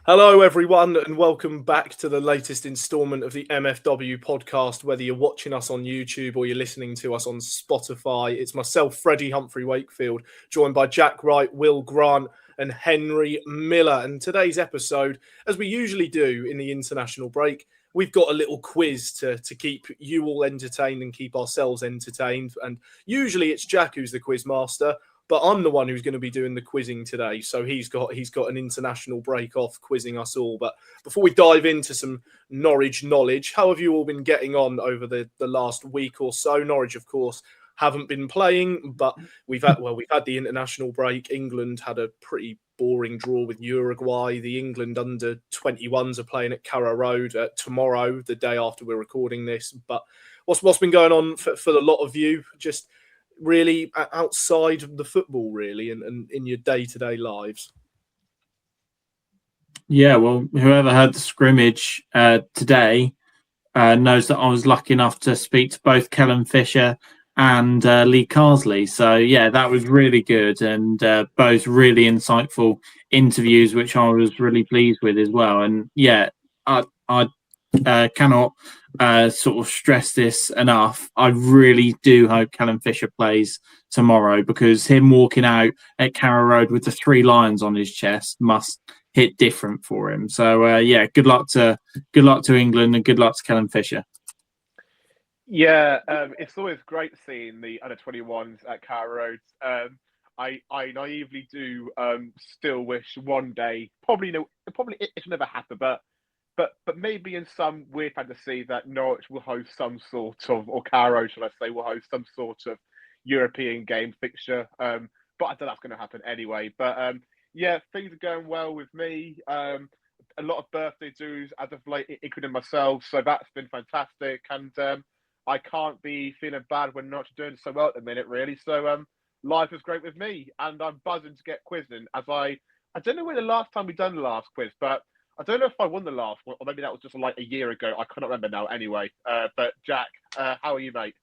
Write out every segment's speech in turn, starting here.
Hello, everyone, and welcome back to the latest instalment of the MFW Podcast. Whether you're watching us on YouTube or you're listening to us on Spotify, it's myself, Freddie Humphrey Wakefield, joined by Jack Wright, Will Grant, and Henry Miller. And today's episode, as we usually do in the international break, we've got a little quiz to keep you all entertained and keep ourselves entertained. And usually it's Jack who's the quiz master. But I'm the one who's going to be doing the quizzing today. So he's got an international break off quizzing us all. But before we dive into some Norwich knowledge, how have you all been getting on over the last week or so? Norwich, of course, haven't been playing, but we've had the international break. England had a pretty boring draw with Uruguay. The England under 21s are playing at Carrow Road tomorrow, the day after we're recording this. But what's been going on for a lot of you? Just really outside of the football, really, and in your day-to-day lives? Yeah, well, whoever heard the scrimmage today knows that I was lucky enough to speak to both Kellen Fisher and Lee Carsley. So, yeah, that was really good, and both really insightful interviews, which I was really pleased with as well. And, yeah, I cannot sort of stress this enough. I really do hope Callum Fisher plays tomorrow, because him walking out at Carrow Road with the 3 lions on his chest must hit different for him. So yeah, good luck to England and good luck to Callum Fisher. Yeah, it's always great seeing the under 21s at Carrow Road. I naively do still wish one day, probably it'll never happen, but maybe in some weird fantasy that Norwich will host some sort of, or Carrow, shall I say, will host some sort of European game fixture. But I don't know that's going to happen anyway. But yeah, things are going well with me. A lot of birthday dues as of late, including myself. So that's been fantastic. And I can't be feeling bad when Norwich are doing so well at the minute, really. So life is great with me. And I'm buzzing to get quizzing, as I don't know when the last time we done the last quiz, but I don't know if I won the last one, or maybe that was just like a year ago. I cannot remember now. Anyway, but Jack, how are you, mate?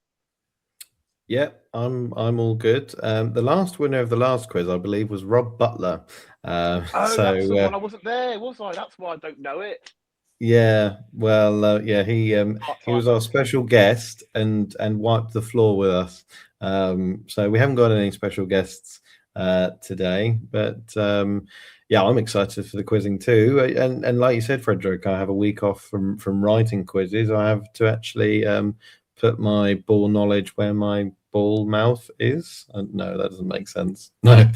Yeah, I'm all good. The last winner of the last quiz, I believe, was Rob Butler. That's the one. I wasn't there, was I? That's why I don't know it. Yeah, well, yeah, he was our special guest and wiped the floor with us. So we haven't got any special guests today, but yeah, I'm excited for the quizzing too. And like you said, Frederick, I have a week off from writing quizzes. I have to actually put my ball knowledge where my ball mouth is. No, that doesn't make sense. No.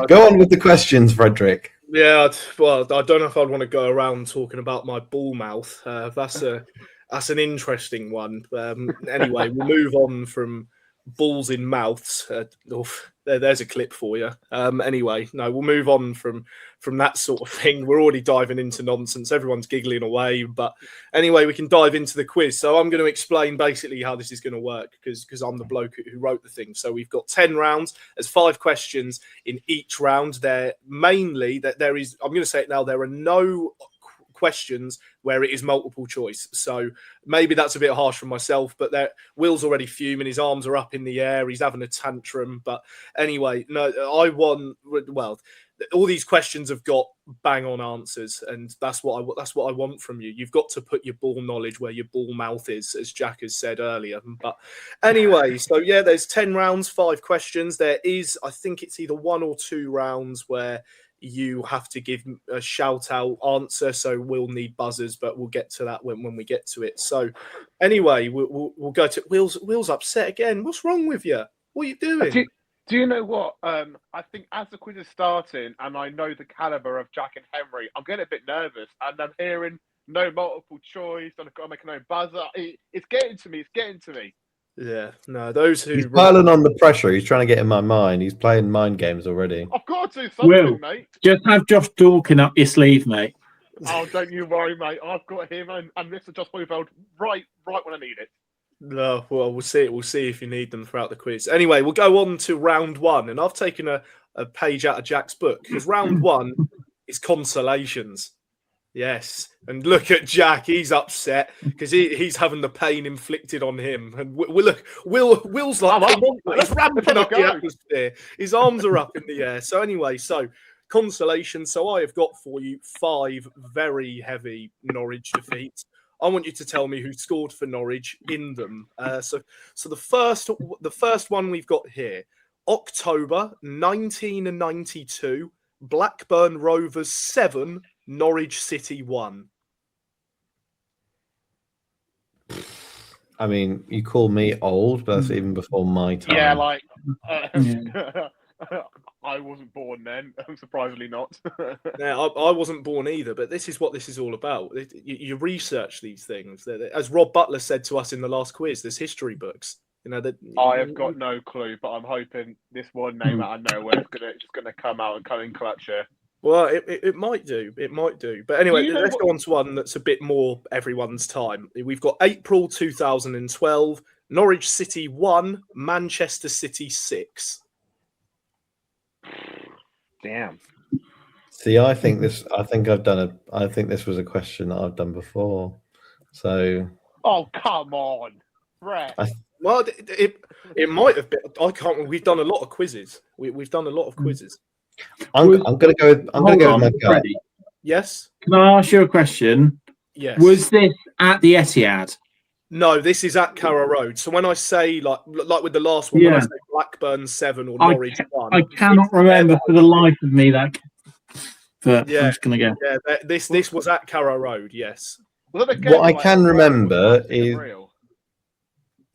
Go on with the questions, Frederick. Yeah, well, I don't know if I'd want to go around talking about my ball mouth. That's an interesting one. Anyway, we'll move on from balls in mouths. There's a clip for you. Anyway, no, we'll move on from that sort of thing. We're already diving into nonsense. Everyone's giggling away. But anyway, we can dive into the quiz. So I'm going to explain basically how this is going to work, because I'm the bloke who wrote the thing. So we've got 10 rounds. There's 5 questions in each round. I'm going to say it now, there are no questions where it is multiple choice. So maybe that's a bit harsh for myself, but Will's already fuming. His arms are up in the air. He's having a tantrum. But anyway, no, I won. Well, all these questions have got bang on answers, and that's what I want from you. You've got to put your ball knowledge where your ball mouth is, as Jack has said earlier. But anyway, so yeah, there's 10 rounds, 5 questions. There is, I think it's either 1 or 2 rounds where you have to give a shout out answer, so we'll need buzzers, but we'll get to that when we get to it. So anyway, we'll go to Will's upset again. What's wrong with you? What are you doing? Do you know what? I think as the quiz is starting, and I know the caliber of Jack and Henry, I'm getting a bit nervous, and I'm hearing no multiple choice, and I've got to make no buzzer. It's getting to me. It's getting to me. Yeah, no, those who... He's piling on the pressure. He's trying to get in my mind. He's playing mind games already. I've got to do something, mate. Just have Josh Dawkin up your sleeve, mate. Oh, don't you worry, mate. I've got him and Mr. Josh Boyfeld right when I need it. No, well, we'll see. We'll see if you need them throughout the quiz. Anyway, we'll go on to round 1, and I've taken a page out of Jack's book, because round 1 is consolations. Yes, and look at Jack; he's upset because he's having the pain inflicted on him. And Will's like, he's ramping up the atmosphere. His arms are up in the air. So anyway, consolation. So I have got for you 5 very heavy Norwich defeats. I want you to tell me who scored for Norwich in them. So the first one we've got here, October 1992, Blackburn Rovers 7, Norwich City 1. I mean, you call me old, but that's even before my time. Yeah, like I wasn't born then. Surprisingly not. Now, I wasn't born either, but this is what this is all about. You research these things. As Rob Butler said to us in the last quiz, there's history books. I have got no clue, but I'm hoping this one name out of nowhere is just gonna come out and come in clutch here. Well, it might do. It might do. But anyway, let's go on to one that's a bit more everyone's time. We've got April 2012, Norwich City 1, Manchester City 6. Damn. See, I think this was a question that I've done before. So. Oh, come on, Brett. Well, it might have been. I can't. We've done a lot of quizzes. We've done a lot of quizzes. I'm going to go with my gut. Freddie. Yes. Can I ask you a question? Yes. Was this at the Etihad? No, this is at Carrow Road. So when I say like with the last one, when I say Blackburn 7 or Norwich 1, I cannot remember for the life of me that. But I'm just going to go. Yeah, this was at Carrow Road. Yes. What I can remember is.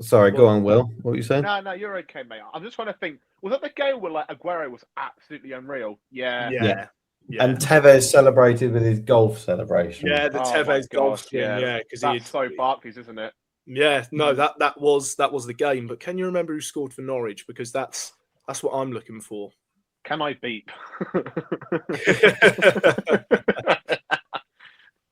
Sorry, go on, Will. What were you saying? No, you're okay, mate. I'm just trying to think. Was that the game where Aguero was absolutely unreal? Yeah. And Tevez celebrated with his golf celebration. Yeah, the Tevez golf swing. Yeah, because that's so Barclays, isn't it? Yeah, no, that was the game. But can you remember who scored for Norwich? Because that's what I'm looking for. Can I beep?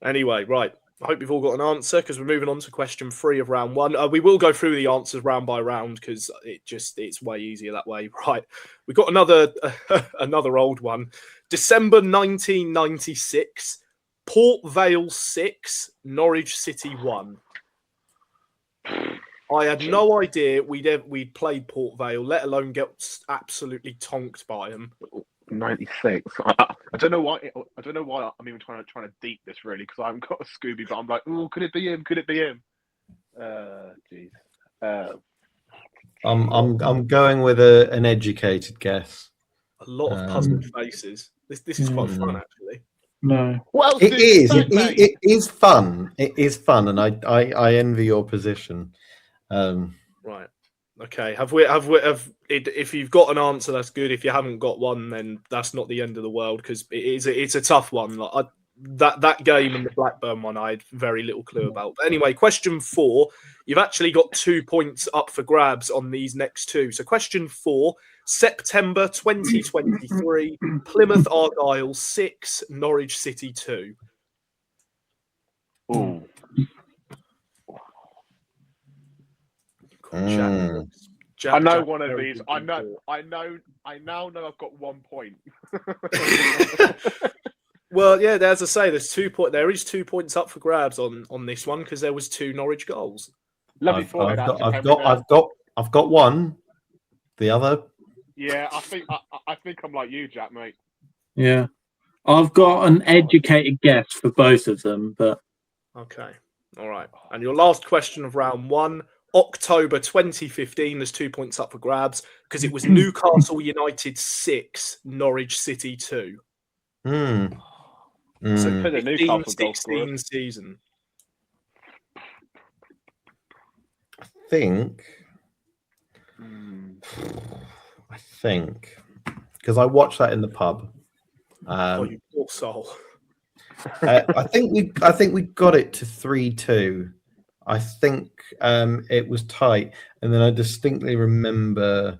Anyway, right. I hope you've all got an answer because we're moving on to question 3 of round 1. We will go through the answers round by round because it's way easier that way. Right. We've got another old one. December 1996, Port Vale 6, Norwich City 1. I had no idea we'd played Port Vale, let alone get absolutely tonked by them. 96. I don't know why. I'm even trying to deep this really because I haven't got a Scooby, but I'm like, oh, could it be him? Could it be him? Jeez. I'm going with an educated guess. A lot of puzzled faces. This is quite fun actually. No. Well, it is. It is fun. It is fun, and I envy your position. Right. Okay. If you've got an answer, that's good. If you haven't got one, then that's not the end of the world because it's a tough one. Like that game and the Blackburn one, I had very little clue about. But anyway, question 4. You've actually got 2 points up for grabs on these next 2. So question 4, September 2023, Plymouth Argyle 6, Norwich City 2. Ooh. Jack, I know one of these. I now know I've got 1 point. Well, yeah, as I say, there is 2 points up for grabs on this one because there was 2 Norwich goals. I've got one. The other. Yeah, I think I'm like you, Jack, mate. Yeah, I've got an educated guess for both of them, but okay, all right. And your last question of round 1. October 2015, there's 2 points up for grabs because it was Newcastle United 6, Norwich City 2. So for the Newcastle 16 season. I think because I watched that in the pub. You poor soul. I think we got it to 3-2. I think it was tight, and then I distinctly remember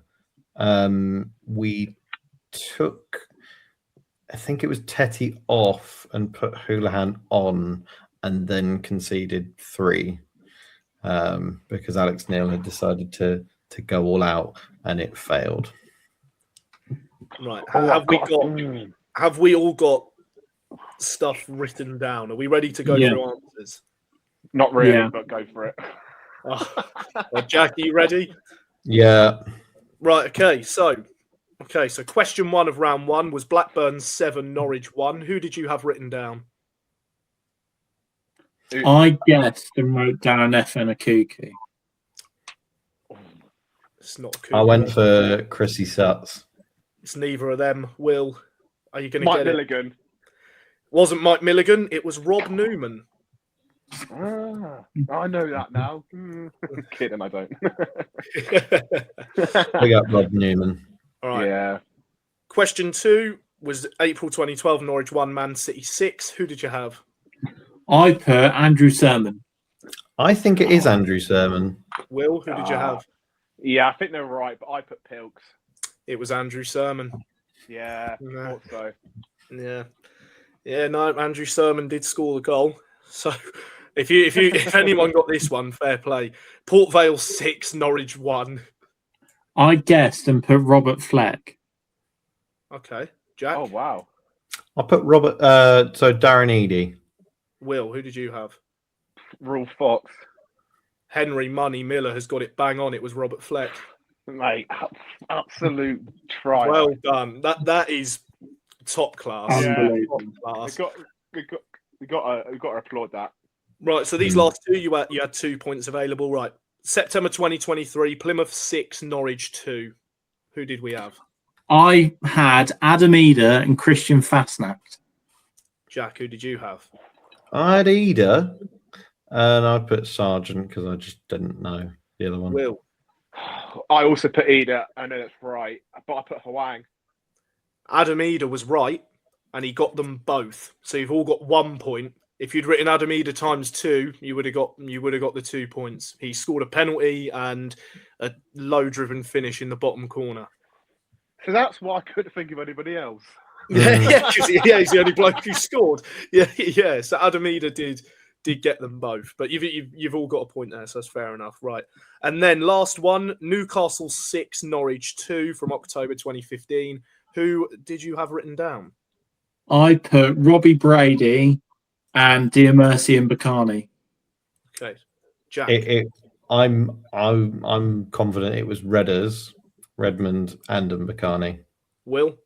we took, I think it was Tetty off and put Houlihan on, and then conceded 3 because Alex Neil had decided to go all out, and it failed. Right? Have we all got stuff written down? Are we ready to go through answers? Not really, but go for it. Well, Jack, are you ready? Yeah. Right, okay. So Okay, so question 1 of round 1 was Blackburn 7, Norwich 1. Who did you have written down? I guessed and wrote down FN Akuki. It's not I went for Chrissy Sutts. It's neither of them. Will, are you going to Mike get Milligan. it? Wasn't Mike Milligan. It was Rob Newman. I know that now. Kidding, I don't. Big up Rob Newman. All right. Yeah. Question 2 was April 2012, Norwich 1, Man City 6. Who did you have? I put Andrew Sermon. I think it is Andrew Sermon. Will, who did you have? Yeah, I think they're right, but I put Pilks. It was Andrew Sermon. Yeah, thought so. Yeah. Yeah, no, Andrew Sermon did score the goal. So if anyone got this one, fair play. Port Vale 6, Norwich 1. I guessed and put Robert Fleck. Okay. Jack? Oh, wow. I put Robert, so Darren Eady. Will, who did you have? Rule Fox. Henry Money Miller has got it bang on. It was Robert Fleck. Mate, absolute try. Well done. That is top class. Unbelievable. Top class. We got to applaud that. Right, so these last two, you had 2 points available. Right. September 2023, Plymouth 6, Norwich 2. Who did we have? I had Adam Eder and Christian Fastnacht. Jack, who did you have? I had Eder, and I put Sargent because I just didn't know the other one. Will. I also put Eder. I know that's right, but I put Hwang. Adam Eder was right, and he got them both. So you've all got 1 point. If you'd written Adam Eder times 2, you would have got the 2 points. He scored a penalty and a low-driven finish in the bottom corner. So that's why I couldn't think of anybody else. Yeah, he's the only bloke who scored. Yeah. So Adam Eder did get them both, but you've all got a point there, so that's fair enough, right? And then last one, Newcastle 6, Norwich 2 from October 2015. Who did you have written down? I put Robbie Brady and Dear Mercy and Bacani. Okay, Jack. I'm confident it was Redders, Redmond, and Mbakani. Will?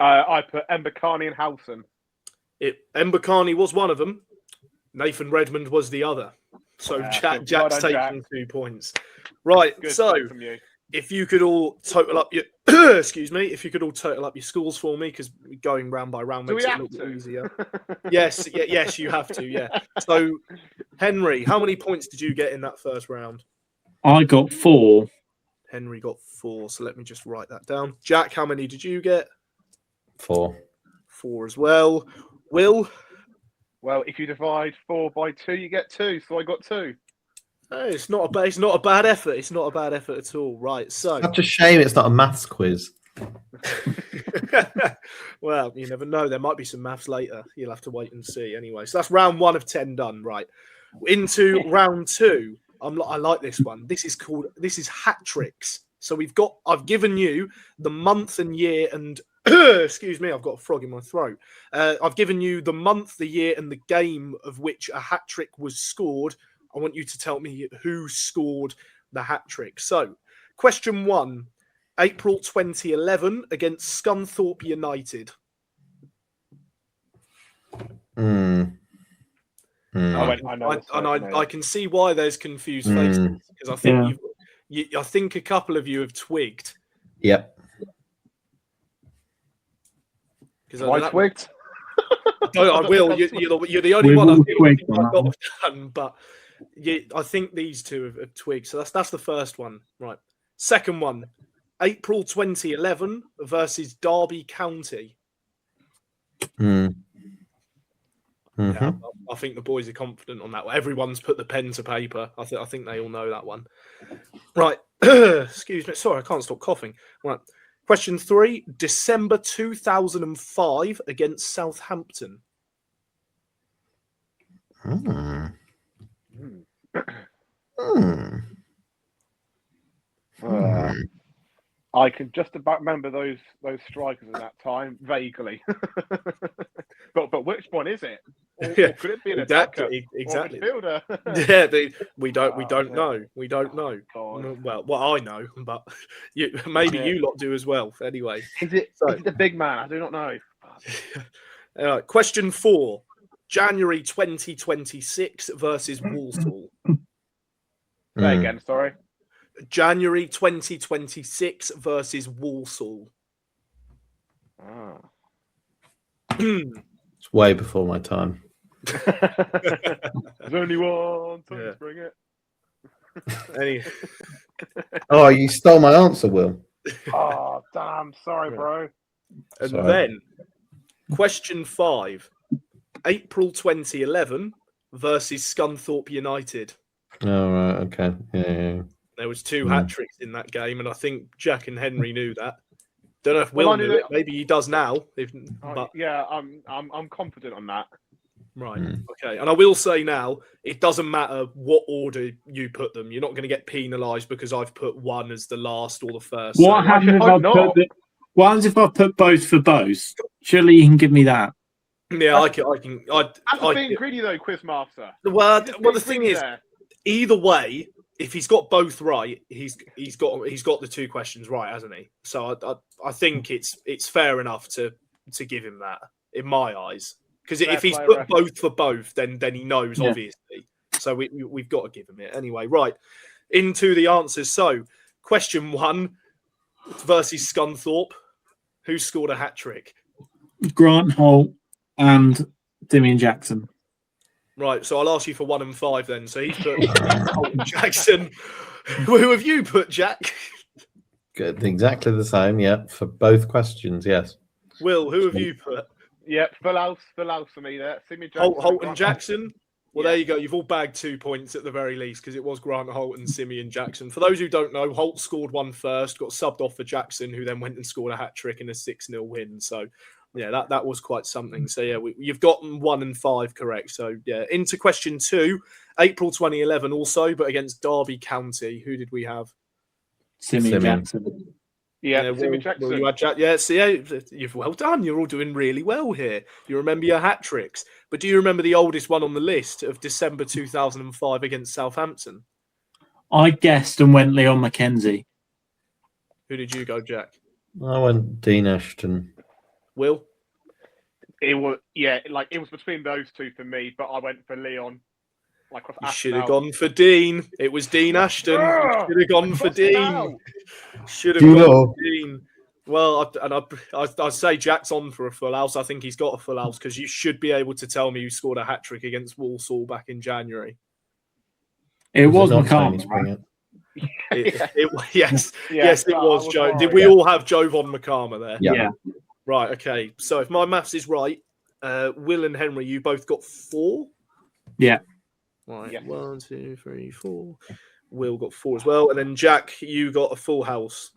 I put Mbakani and Howson. Mbakani was one of them. Nathan Redmond was the other. So Jack's taking 2 points. Right. Good so from you. if you could all total up your if you could all total up your scores for me, because going round by round makes it a little bit easier. Yes, you have to. Yeah. So Henry, how many points did you get in that first round? I got 4. Henry got 4. So let me just write that down. Jack, how many did you get? 4. 4 as well. Will? Well, if you divide 4 by 2, you get 2. So I got 2. Hey, it's not a bad effort. It's not a bad effort at all. Right. So Such a shame it's not a maths quiz. Well, you never know. There might be some maths later. You'll have to wait and see. Anyway, so that's round 1 of 10 done. Right. Into round 2. I like this one. This is hat tricks. So I've given you the month and year and excuse me, I've got a frog in my throat. I've given you the month, the year, and the game of which a hat trick was scored. I want you to tell me who scored the hat trick. So, question 1, April 2011 against Scunthorpe United. I know I can see why there's confused faces, because I think I think a couple of you have twigged. Yep. I twigged? I will. You're the only one I've got done, but I think these two have twigged. So that's the first one. Right. Second one, April 2011 versus Derby County. Mm-hmm. Yeah, I think the boys are confident on that one. Everyone's put the pen to paper. I think they all know that one. Right. Excuse me. Sorry, I can't stop coughing. Right. Question 3, December 2005 against Southampton. I can just about remember those strikers at that time vaguely, but which one is it? Or could it be an attacker? Exactly. Or a midfielder? Yeah, we don't know. We don't know. God. Well, I know, but maybe you lot do as well. Anyway, Is it the big man? I do not know. Question 4. January 2026 versus Walsall. Say again, sorry. January 2026 versus Walsall. It's way before my time. There's only one time to bring it. Oh, you stole my answer, Will. Oh, damn. Sorry, bro. And then, question 5. April 2011 versus Scunthorpe United. Oh, right. Okay. Yeah. There was 2 hat-tricks in that game, and I think Jack and Henry knew that. Don't know if Will knew it. Maybe he does now. Yeah, I'm confident on that. Right. Okay. And I will say now, it doesn't matter what order you put them. You're not going to get penalised because I've put one as the last or the first. What happens if I put both for both? Surely you can give me that. Yeah, I can. That's being greedy though, quizmaster. Well, the thing is, either way, if he's got both right, he's got the 2 questions right, hasn't he? So I think it's fair enough to give him that in my eyes. Because if he's put both for both, then he knows, obviously. So we've got to give him it. Anyway, right. Into the answers. So, question 1 versus Scunthorpe. Who scored a hat-trick? Grant Holt and Dimian Jackson. Right, so I'll ask you for 1 and 5 then. So he's put Holt and Jackson. Who have you put, Jack? Good. Exactly the same, yeah, for both questions, yes. Will, who have you put? Yep, full house for me there. Holt and Jackson. Well, there you go. You've all bagged 2 points at the very least because it was Grant Holt and Simeon Jackson. For those who don't know, Holt scored one first, got subbed off for Jackson, who then went and scored a hat-trick in a 6-0 win. So, yeah, that was quite something. So, yeah, you've gotten 1 and 5 correct. So, yeah, into question 2, April 2011 also, but against Derby County. Who did we have? Simeon Jackson. Yeah, Simeon Jackson. You had you've well done. You're all doing really well here. You remember your hat tricks, but do you remember the oldest one on the list of December 2005 against Southampton? I guessed and went Leon McKenzie. Who did you go, Jack? I went Dean Ashton. Will? It was between those 2 for me, but I went for Leon. You should have gone for Dean. It was Dean Ashton. You should have gone for Dean. Should have gone for Dean. Well, I'd say Jack's on for a full house. I think he's got a full house because you should be able to tell me who scored a hat-trick against Walsall back in January. It was McCartney. Yes, it was Joe. Did we all have Joe von McCartney there? Yeah. Right, okay. So if my maths is right, Will and Henry, you both got 4? Yeah. Right, yes. 1, 2, 3, 4. Will got 4 as well, and then Jack, you got a full house.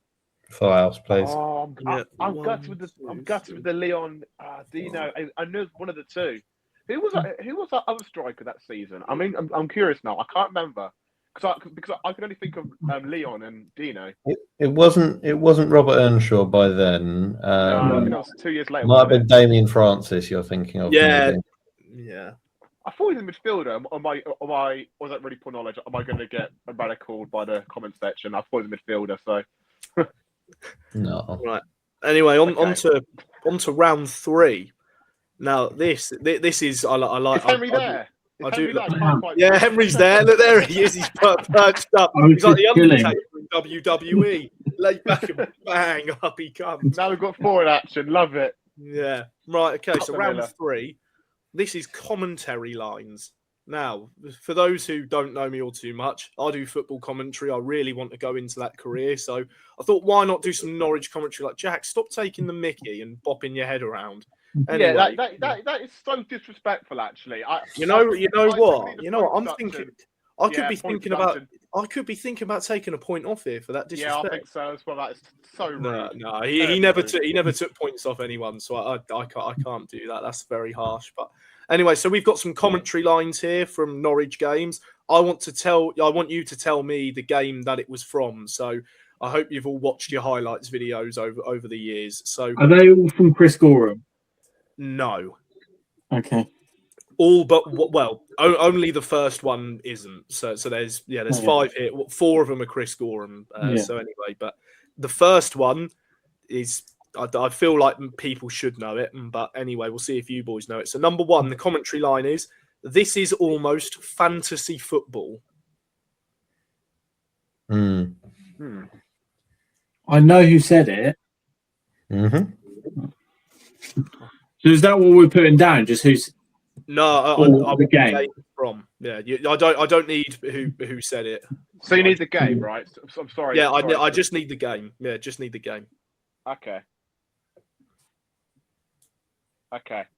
Full house, please. Oh, I'm gutted with the Leon Dino. I knew one of the 2. Who was that other striker that season? I mean, I'm curious now. I can't remember because I could only think of Leon and Dino. It wasn't Robert Earnshaw by then. No, I think that was 2 years later. Might have been Damien Francis. You're thinking of? Yeah. I thought he was a midfielder. Was that really poor knowledge? Am I going to get ridiculed by the comment section? I thought he was a midfielder. So no. Right. Anyway, on to round 3. Now this is I like. Is Henry there? I do. Yeah, Henry's there. Look, there he is. He's perched up. He's like the Undertaker in WWE. Lay back and bang, up he comes. Now we've got 4 in action. Love it. Yeah. Right. Okay. So round 3. This is commentary lines. Now, for those who don't know me all too much, I do football commentary. I really want to go into that career. So I thought, why not do some Norwich commentary? Like, Jack, stop taking the mickey and bopping your head around. Anyway, that is so disrespectful, actually. You know what? I'm thinking. I could be thinking about taking a point off here for that disrespect. Yeah, I think so as well. That is so rude. No, he never took points off anyone, so I can't do that. That's very harsh. But anyway, so we've got some commentary lines here from Norwich games. I want you to tell me the game that it was from. So I hope you've all watched your highlights videos over the years. So are they all from Chris Gorham? No. Okay. All but only the first one isn't. So there's 5 here. 4 of them are Chris Gorham. So anyway, but the first one is I feel like people should know it. But anyway, we'll see if you boys know it. So number 1, the commentary line is, "This is almost fantasy football." Mm. I know who said it. Mm-hmm. So is that what we're putting down? Just who's? No, I the game from. Yeah, I don't need who said it. So you need the game, right? So, I'm sorry. Yeah, I just need the game. Yeah, just need the game. Okay. Right.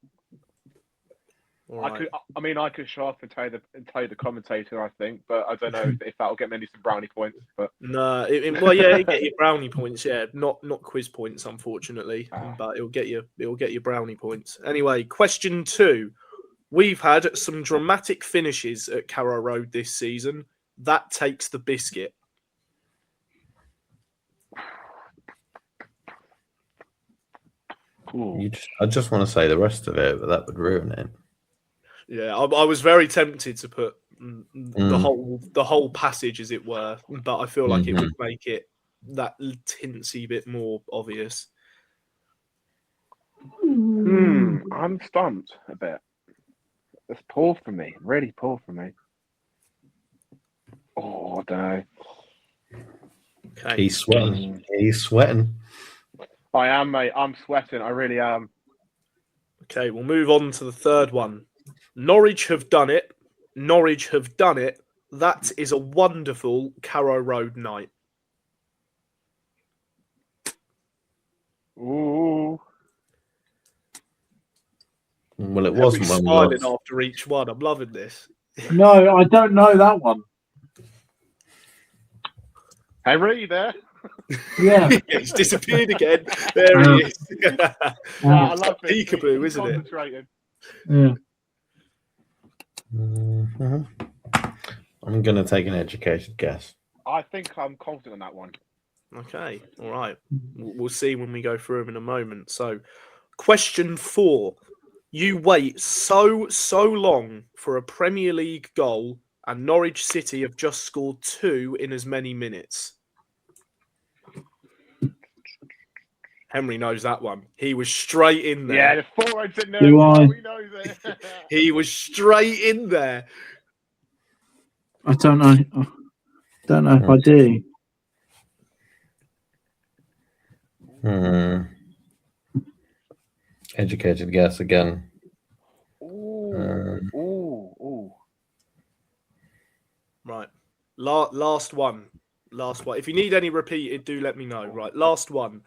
I could show off and tell you the commentator, I think, but I don't know if that'll get me some brownie points. But no, you get your brownie points. Yeah, not quiz points, unfortunately, but it'll get you brownie points. Anyway, question 2. We've had some dramatic finishes at Carrow Road this season. That takes the biscuit. I just want to say the rest of it, but that would ruin it. Yeah, I was very tempted to put the whole passage, as it were, but I feel like it would make it that tinsy bit more obvious. I'm stumped a bit. It's poor for me, really poor for me. Oh, I don't know. Okay. He's sweating. I am, mate. I'm sweating. I really am. Okay, we'll move on to the third one. Norwich have done it. Norwich have done it. That is a wonderful Carrow Road night. Ooh. Well, it wasn't one. Smiling after each one. I'm loving this. No, I don't know that one. Henry, you there? Yeah. He's disappeared again. There he is. I love it. Peekaboo, isn't it? Yeah. Mm-hmm. I'm going to take an educated guess. I think I'm confident on that one. Okay, all right. We'll see when we go through them in a moment. So, question 4. You wait so long for a Premier League goal, and Norwich City have just scored 2 in as many minutes. Henry knows that one. He was straight in there. Yeah, the forwards in there. Do I? We know that. He was straight in there. I don't know. I don't know if I do. Educated guess again. Ooh. Right. Last one. If you need any repeated, do let me know. Right. Last one.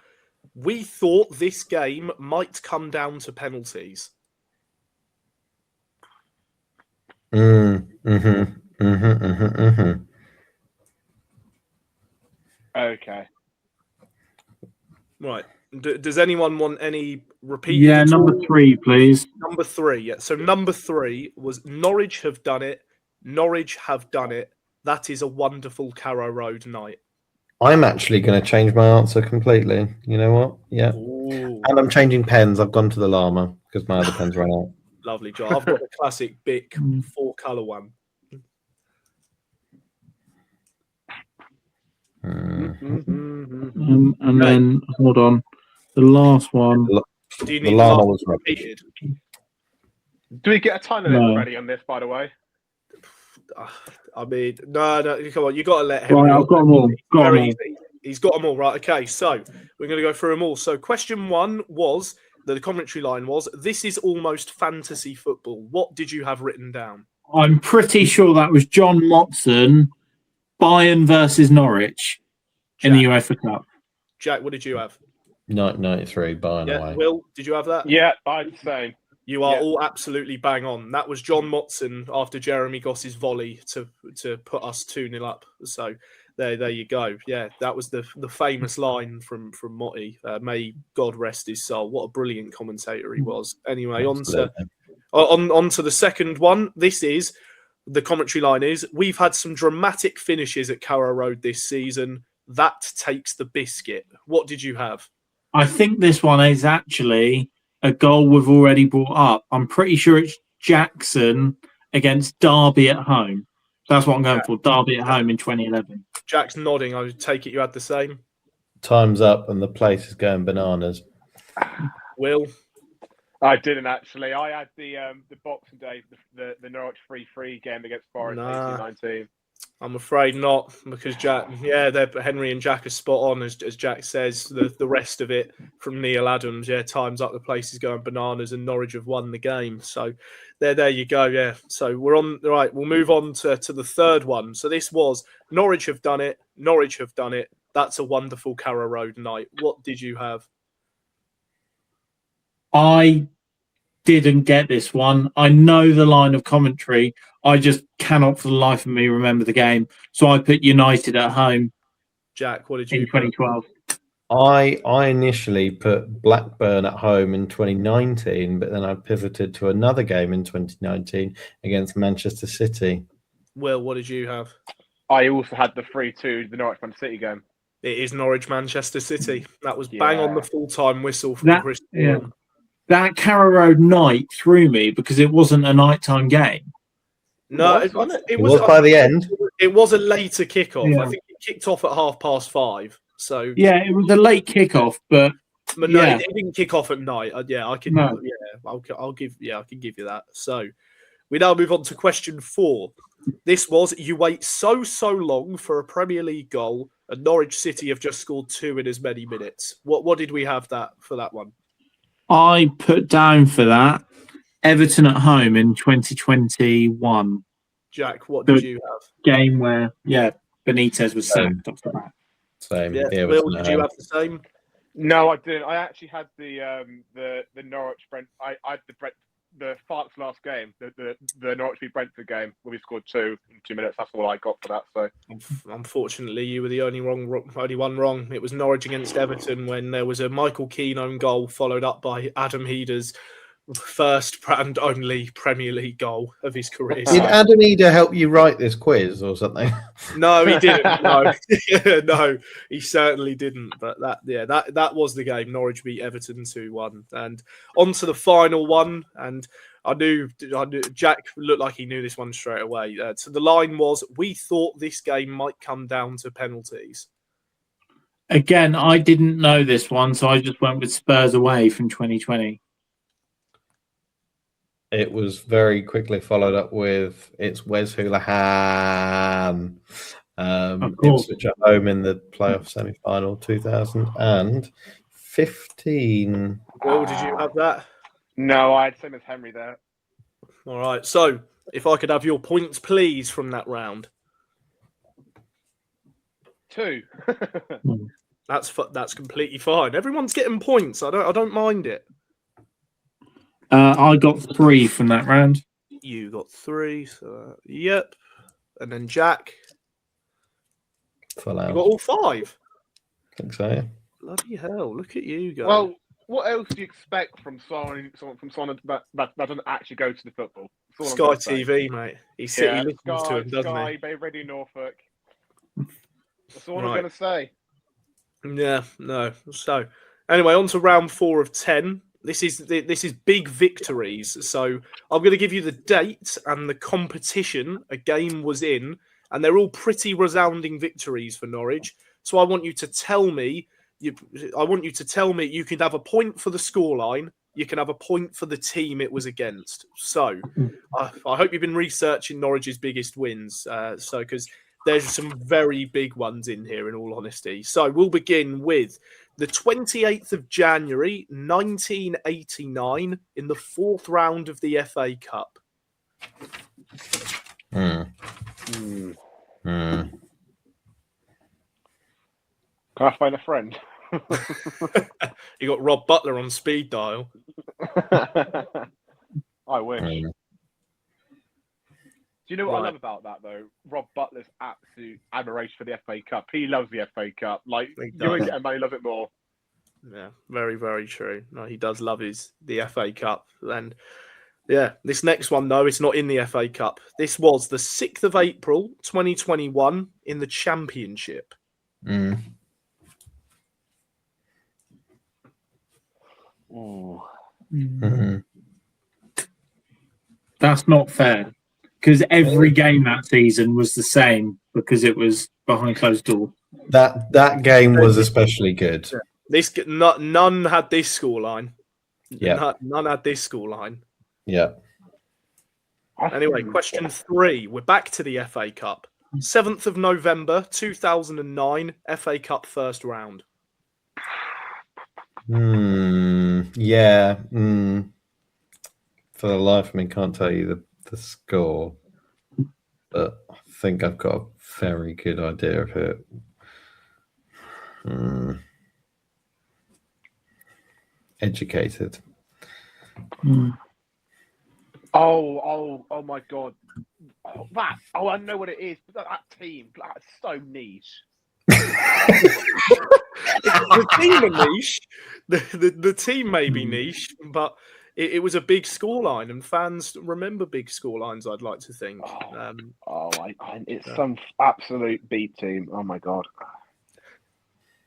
We thought this game might come down to penalties. Okay. Right. Does anyone want any repeated? Yeah, number 3, please. Number 3. Yeah. So number 3 was Norwich have done it. Norwich have done it. That is a wonderful Carrow Road night. I'm actually going to change my answer completely. You know what? Yeah. Ooh. And I'm changing pens. I've gone to the llama because my other pens ran out. Lovely job. I've got the classic Bic 4-colour one. And then, hold on. The last one. Do you need the llama was repeated? Do we get a time limit ready on this, by the way? I mean, no, come on, you got to let him. Right, I've got them all. He's got them all, right? Okay, so we're going to go through them all. So, question 1 was the commentary line was: "This is almost fantasy football." What did you have written down? I'm pretty sure that was John Motson, Bayern versus Norwich in the UEFA Cup. Jack, what did you have? 93, Bayern away. Will, did you have that? Yeah, I'd say. You are all absolutely bang on. That was John Motson after Jeremy Goss's volley to put us 2-0 up. So there you go. Yeah, that was the famous line from Motti. May God rest his soul. What a brilliant commentator he was. Anyway, on to the second one. This is the commentary line is: "We've had some dramatic finishes at Carrow Road this season. That takes the biscuit." What did you have? I think this one is actually a goal we've already brought up. I'm pretty sure it's Jackson against Derby at home. That's what I'm going for. Derby at home in 2011. Jack's nodding. I would take it you had the same. Time's up and the place is going bananas. Will? I didn't actually. I had the Boxing Day, the Norwich 3-3 game against Forest 18-19. I'm afraid not, because Jack, Henry and Jack are spot on, as Jack says. The rest of it from Neil Adams, time's up, the place is going bananas, and Norwich have won the game. So there you go, yeah. So we're on, right, we'll move on to the third one. So this was Norwich have done it, Norwich have done it. That's a wonderful Carrow Road night. What did you have? I didn't get this one. I know the line of commentary. I just cannot for the life of me remember the game. So I put United at home. Jack, what did you in 2012? I initially put Blackburn at home in 2019, but then I pivoted to another game in 2019 against Manchester City. Will, what did you have? I also had the 3-2, the Norwich Man City game. It is Norwich Manchester City. That was bang on the full-time whistle from Chris. That Carrow Road night threw me because it wasn't a nighttime game. No, it was by the end. It was a later kickoff. Yeah. I think it kicked off at 5:30. So yeah, it was a late kickoff, but no, it didn't kick off at night. I can. No. I can give you that. So we now move on to question 4. This was, you wait so long for a Premier League goal, and Norwich City have just scored 2 in as many minutes. What did we have for that one? I put down for that Everton at home in 2021. Jack, what did you have? Game where, Benitez was sacked off the bat. Same. Yeah, Yeah, Will, did you have the same? No, I didn't. I actually had the Norwich Brent. I had the Farts last game, the Norwich v Brentford game where we scored 2 in 2 minutes. That's all I got for that. So unfortunately, you were the only one wrong. It was Norwich against Everton when there was a Michael Keane own goal followed up by Adam Heeder's first and only Premier League goal of his career. Did Adam Eder help you write this quiz or something? No, he didn't. No, no, he certainly didn't. But that was the game. Norwich beat Everton 2-1, and on to the final one. And I knew Jack looked like he knew this one straight away. So the line was, we thought this game might come down to penalties. Again, I didn't know this one, so I just went with Spurs away from 2020. It was very quickly followed up with it's Wes Hoolahan. Ipswich at home in the playoff semi-final 2015. Will, did you have that? No, I had same as Henry there. All right. So if I could have your points, please, from that round. 2. That's completely fine. Everyone's getting points. I don't mind it. I got 3 from that round. You got 3. So yep. And then Jack. Full out. You got all 5. I think so. Yeah. Bloody hell! Look at you guys. Well, what else do you expect from someone that doesn't actually go to the football? Sky TV, mate. He listens to him, doesn't Sky, he? Bay Radio Norfolk. That's all I'm going to say. Yeah, no. So, anyway, on to round 4 of 10. This is big victories. So I'm going to give you the date and the competition a game was in, and they're all pretty resounding victories for Norwich. So I want you to tell me. You can have a point for the scoreline. You can have a point for the team it was against. So I hope you've been researching Norwich's biggest wins. Because there's some very big ones in here, in all honesty. So we'll begin with the 28th of January, 1989, in the 4th round of the FA Cup. Can I find a friend? You got Rob Butler on speed dial. I wish. Do you know what I love about that, though? Rob Butler's absolute admiration for the FA Cup. He loves the FA Cup. Like, you and get he loves it more. Yeah, very, very true. No, he does love the FA Cup. And yeah, this next one, though, it's not in the FA Cup. This was the 6th of April, 2021, in the Championship. That's not fair. Because every game that season was the same because it was behind closed doors. That game was especially good. None had this scoreline. Yeah. None had this scoreline. Yeah. Anyway, question 3. We're back to the FA Cup. 7th of November, 2009, FA Cup first round. Yeah. For the life of me, can't tell you the score, but I think I've got a very good idea of it. Educated. Oh my God. I know what it is. That team, that's so niche. The team are niche. The team may be niche, but it was a big scoreline, and fans remember big scorelines, I'd like to think. It's some absolute beat team. Oh my God.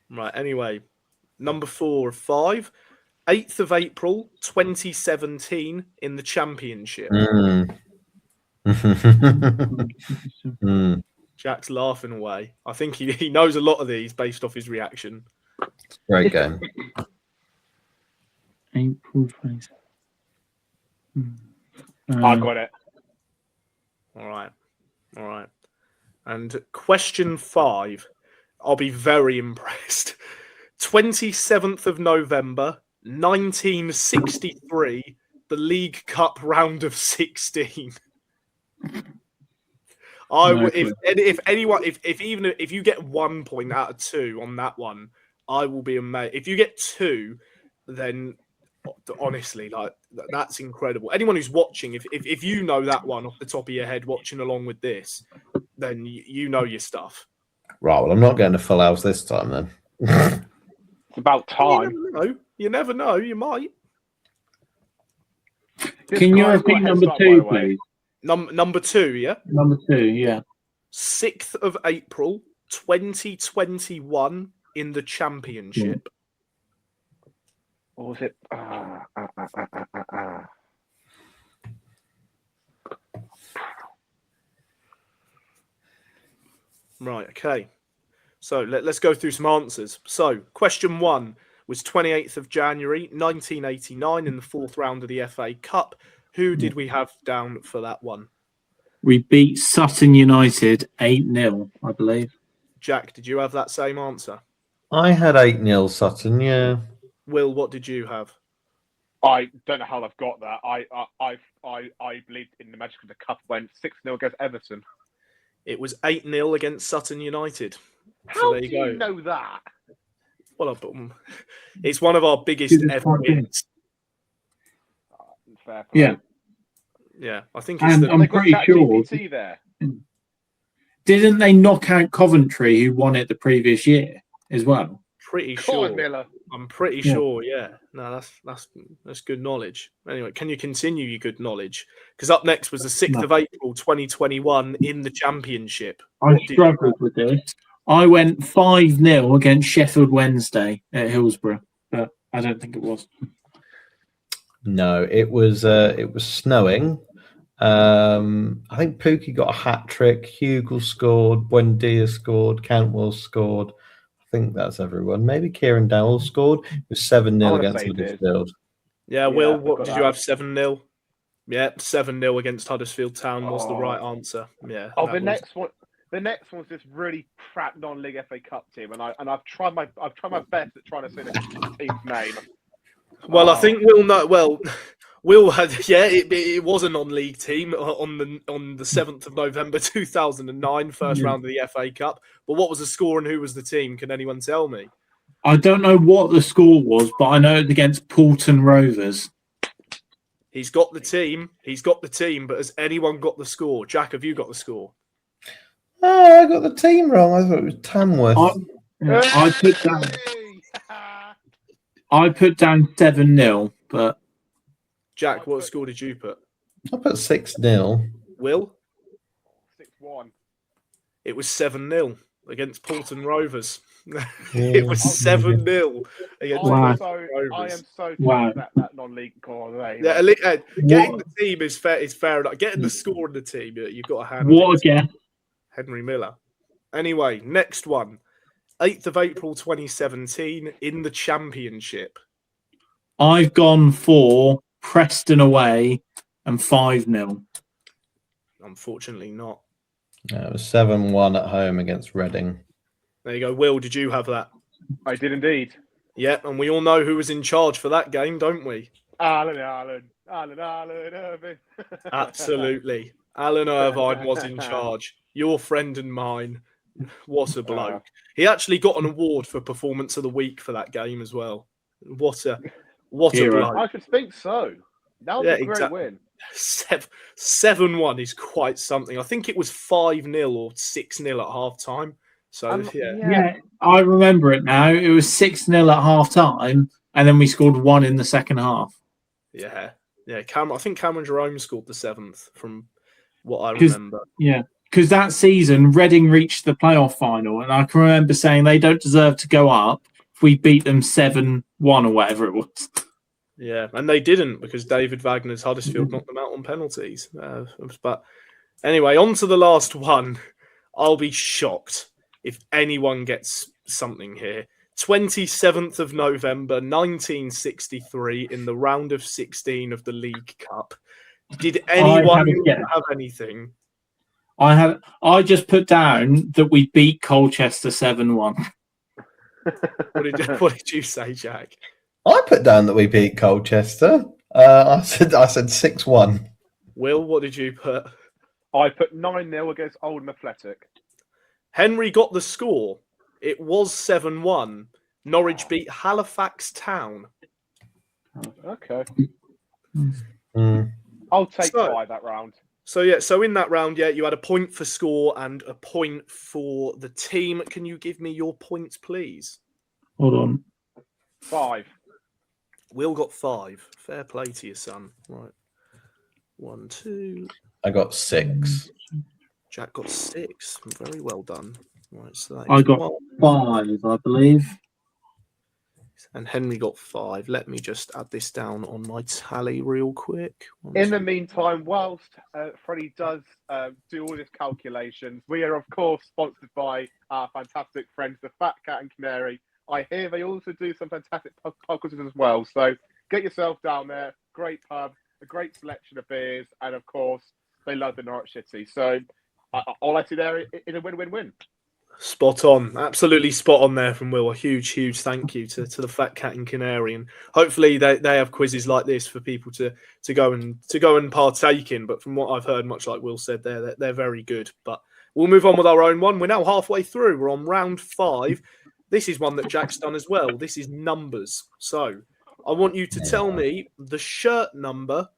Right, anyway, number 4 of 5, 8th of April, 2017, in the Championship. Jack's laughing away. I think he knows a lot of these based off his reaction. Great game. April 27th. I got it. All right. And question 5. I'll be very impressed. 27th of November, 1963, the League Cup round of 16. If you get 1 point out of 2 on that one, I will be amazed. If you get 2, then honestly, like that's incredible. Anyone who's watching, if you know that one off the top of your head, watching along with this, then you know your stuff. Right. Well, I'm not getting a full house this time then. It's about time. You never know. You might. Can you repeat number 2, please? Number 2, yeah? Number 2, yeah. 6th of April, 2021, in the Championship. Or was it? Right, okay. So let's go through some answers. So question 1 was 28th of January, 1989, in the 4th round of the FA Cup. Who did we have down for that one? We beat Sutton United 8-0, I believe. Jack, did you have that same answer? I had 8-0 Sutton, yeah. Will, what did you have? I don't know how I've got that. I believed in the magic of the cup when 6-0 against Everton. It was 8-0 against Sutton United. How do you know that? Well, it's one of our biggest ever wins. Fair play. Yeah. Yeah, I think it's I'm pretty sure. There. Didn't they knock out Coventry, who won it the previous year as well? Pretty sure. Miller. I'm pretty sure. Yeah. No, that's good knowledge. Anyway, can you continue your good knowledge? Because up next was the 6th of April, 2021, in the Championship. I struggled with this. I went 5-0 against Sheffield Wednesday at Hillsborough, but I don't think it was. No, it was snowing. I think Pookie got a hat trick. Hugel scored. Buendia scored. Cantwell scored. I think that's everyone. Maybe Kieran Dowell scored. It was 7-0 against Huddersfield. Yeah, Will, what did you have? 7-0. Yeah, 7-0 against Huddersfield Town was the right answer. Yeah. The next one was this really crap non-league FA Cup team, and I've tried my best at trying to say the team's name. Well, I think Will know. Well, Will had it was a non-league team on the 7th of November 2009, first round of the FA Cup. But what was the score and who was the team? Can anyone tell me? I don't know what the score was, but I know it's against Poulton Rovers. He's got the team. But has anyone got the score? Jack, have you got the score? Oh, I got the team wrong. I thought it was Tamworth. I put down 7-0, but Jack, what score did you put? I put 6-0. Will? 6-1. It was 7-0 against Poulton Rovers. It was 7-0 against Wow. I am so Wow. that non-league call. Yeah, getting the team is fair enough. Getting the score in the team, you've got to hand What it to again? Henry Miller. Anyway, next one. 8th of April 2017 in the Championship. I've gone for Preston away and 5-0. Unfortunately not. It was 7-1 at home against Reading. There you go. Will, did you have that? I did indeed. Yeah, and we all know who was in charge for that game, don't we? Alan Irvine. Absolutely. Alan Irvine was in charge. Your friend and mine. What a bloke. He actually got an award for Performance of the Week for that game as well. What a bloke. I should think so. That was a great win. 7-1 is quite something. I think it was 5-0 or 6-0 at half time. So yeah, I remember it now. It was 6-0 at half time, and then we scored 1 in the second half. Yeah. I think Cameron Jerome scored the 7th from what I remember. Yeah, because that season Reading reached the playoff final, and I can remember saying they don't deserve to go up if we beat them 7-1 or whatever it was. Yeah, and they didn't because David Wagner's Huddersfield knocked them out on penalties. But anyway, on to the last one. I'll be shocked if anyone gets something here. 27th of November, 1963, in the round of 16 of the League Cup. Did anyone have anything? I just put down that we beat Colchester 7-1. What did you say, Jack? I put down that we beat Colchester. I said 6-1. Will, what did you put? I put 9-0 against Oldham Athletic. Henry got the score. It was 7-1. Norwich beat Halifax Town. Okay. I'll take 5 that round. So in that round, you had a point for score and a point for the team. Can you give me your points, please? Hold on. 5. Will got 5. Fair play to your son. Right. 1, 2. I got 6. Jack got 6. Very well done. Right, so I got 5, I believe. And Henry got 5. Let me just add this down on my tally real quick. In the meantime, whilst Freddie does do all his calculations, we are, of course, sponsored by our fantastic friends, the Fat Cat and Canary. I hear they also do some fantastic podcasts as well. So get yourself down there. Great pub, a great selection of beers, and, of course, they love the Norwich City. So all I see there is a win-win-win. Spot on. Absolutely spot on there from Will. A huge, huge thank you to the Fat Cat and Canary. And hopefully they have quizzes like this for people to go and partake in. But from what I've heard, much like Will said, they're very good. But we'll move on with our own one. We're now halfway through. We're on round 5. This is one that Jack's done as well. This is numbers. So I want you to tell me the shirt number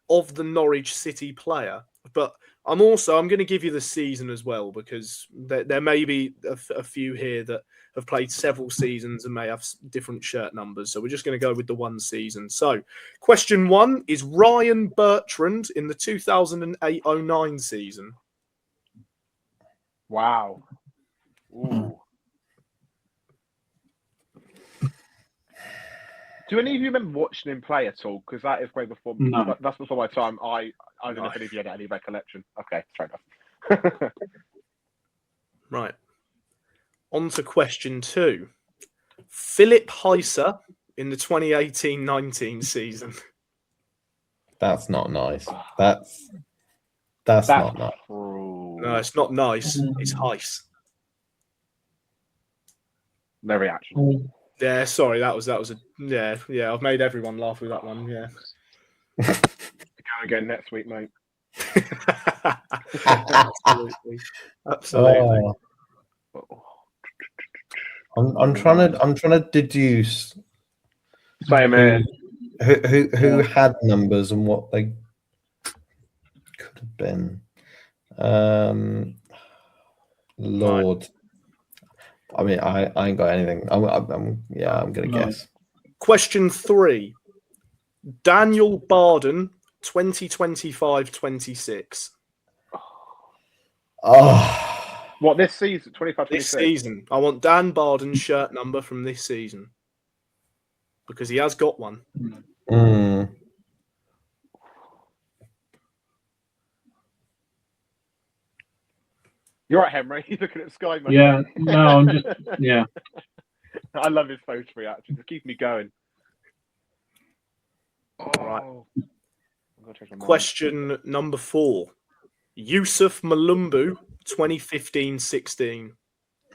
of the Norwich City player. But I'm going to give you the season as well, because there may be a few here that have played several seasons and may have different shirt numbers. So we're just going to go with the one season. So question 1 is Ryan Bertrand in the 2008-09 season. Wow. Ooh. Do any of you remember watching him play at all? Because that is way before. No. That's before my time. I don't know if any of you had any recollection. Okay, fair enough. Right. On to question 2. Philip Heiser in the 2018-19 season. That's not nice. That's not nice. No, it's not nice. It's Heis. No reaction. Yeah, sorry, that was a yeah. I've made everyone laugh with that one. Yeah. Go again next week, mate. Absolutely. I'm trying to deduce. Same here. Who had numbers and what they could have been. Lord. Right. I mean, I ain't got anything. I'm gonna guess. Question 3. Daniel Barden, 2025-26. Oh, What, this season? 25, This 26? season. I want Dan Barden's shirt number from this season. Because he has got one. Mm. You're right, Henry. You're looking at Sky, mate. Yeah, no, I'm just, yeah. I love his photo reaction. Just keep me going. Right. I'm gonna change my mind. Question number 4. Yusuf Malumbu, 2015-16.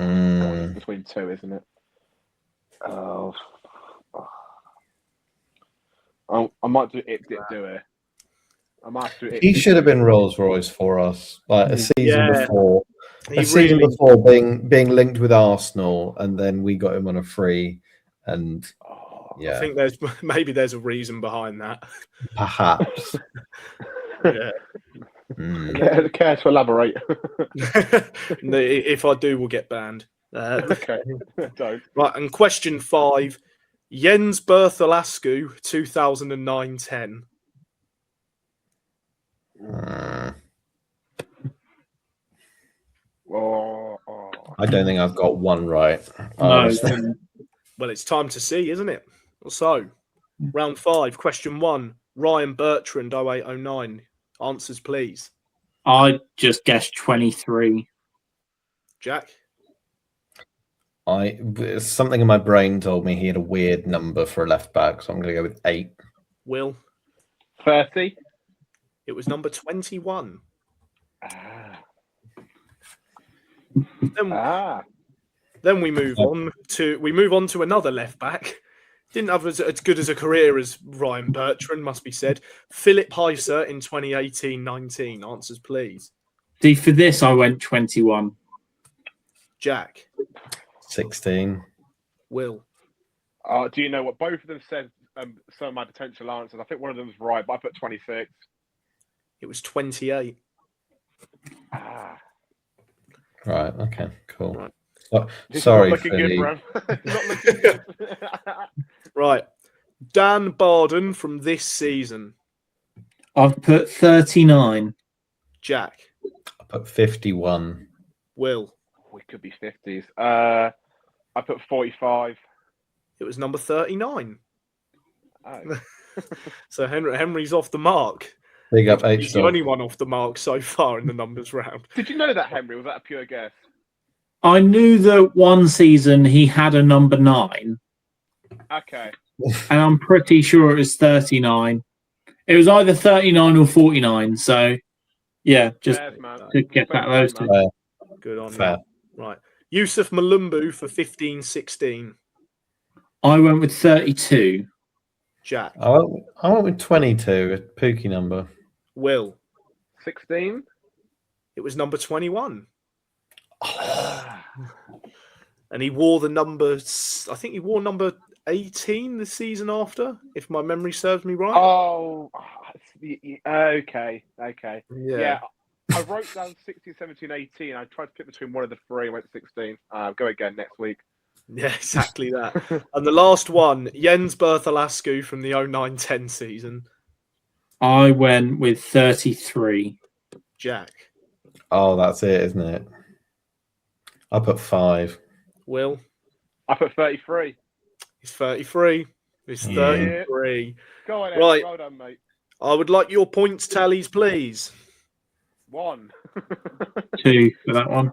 Mm. Between two, isn't it? Oh. I might do it. Do it. I might have to do it. He should have been Rolls Royce for us, like a season Yeah. before. He Season really, before being linked with Arsenal, and then we got him on a free, and I think there's a reason behind that. perhaps. Yeah. Care to elaborate? If I do, we'll get banned. Okay, don't. Right, and question 5. Jens Bertholascu, 2009-10. I don't think I've got one right. No, Well, it's time to see, isn't it? So, round 5, question 1. Ryan Bertrand, 0809. Answers, please. I just guessed 23. Jack? Something in my brain told me he had a weird number for a left back, so I'm going to go with 8. Will? 30. It was number 21. Then we move on to another left back. Didn't have as good as a career as Ryan Bertrand, must be said. Philip Heiser in 2018-19. Answers, please. See, for this, I went 21. Jack? 16. Will? Do you know what both of them said? Some of my potential answers. I think one of them was right, but I put 26. It was 28. Right. Okay. Cool. Right. Sorry, not looking Freddie. good, bro. Not looking good. Right. Dan Barden from this season. I've put 39. Jack? I put 51. Will? We could be 50s. I put 45. It was number 39. Oh. So Henry's off the mark. Big up He's H the dog. only one off the mark so far in the numbers round. Did you know that, Henry? Was that a pure guess? I knew that one season he had a number 9, Okay. and I'm pretty sure it was 39. It was either 39 or 49. So, yeah, just Fairs, man. to get that those two. Good on Fair. you. Right. Yusuf Malumbu for 15-16. I went with 32. Jack? I went with 22, a Pookie number. Will? 16. It was number 21. And he wore the numbers, I think he wore number 18 the season after, if my memory serves me right. Oh, okay. Yeah. I wrote down 16, 17, 18. I tried to pick between one of the three. I went 16. Go again next week. Yeah, exactly that. And the last one, Jens Bertholascu from the 09-10 season. I went with 33. Jack? Oh, that's it, isn't it? I put 5. Will? I put 33. He's 33. He's 33. Go on, Ed. Right. Well done, mate. I would like your points tallies, please. 1. 2 for that one.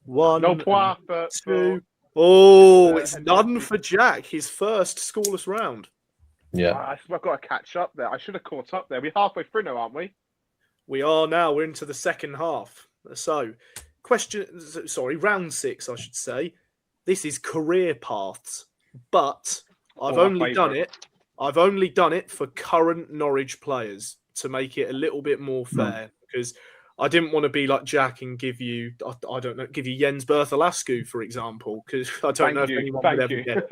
1. No point for 2. Oh, it's and none for Jack. His first scoreless round. Yeah. I've got to catch up there. I should have caught up there. We're halfway through now, aren't we? We are now. We're into the second half. So, round 6, I should say. This is career paths, but I've only done it for current Norwich players to make it a little bit more fair because I didn't want to be like Jack and give you Jens Bertholascu, for example, because I don't know if anyone would ever get.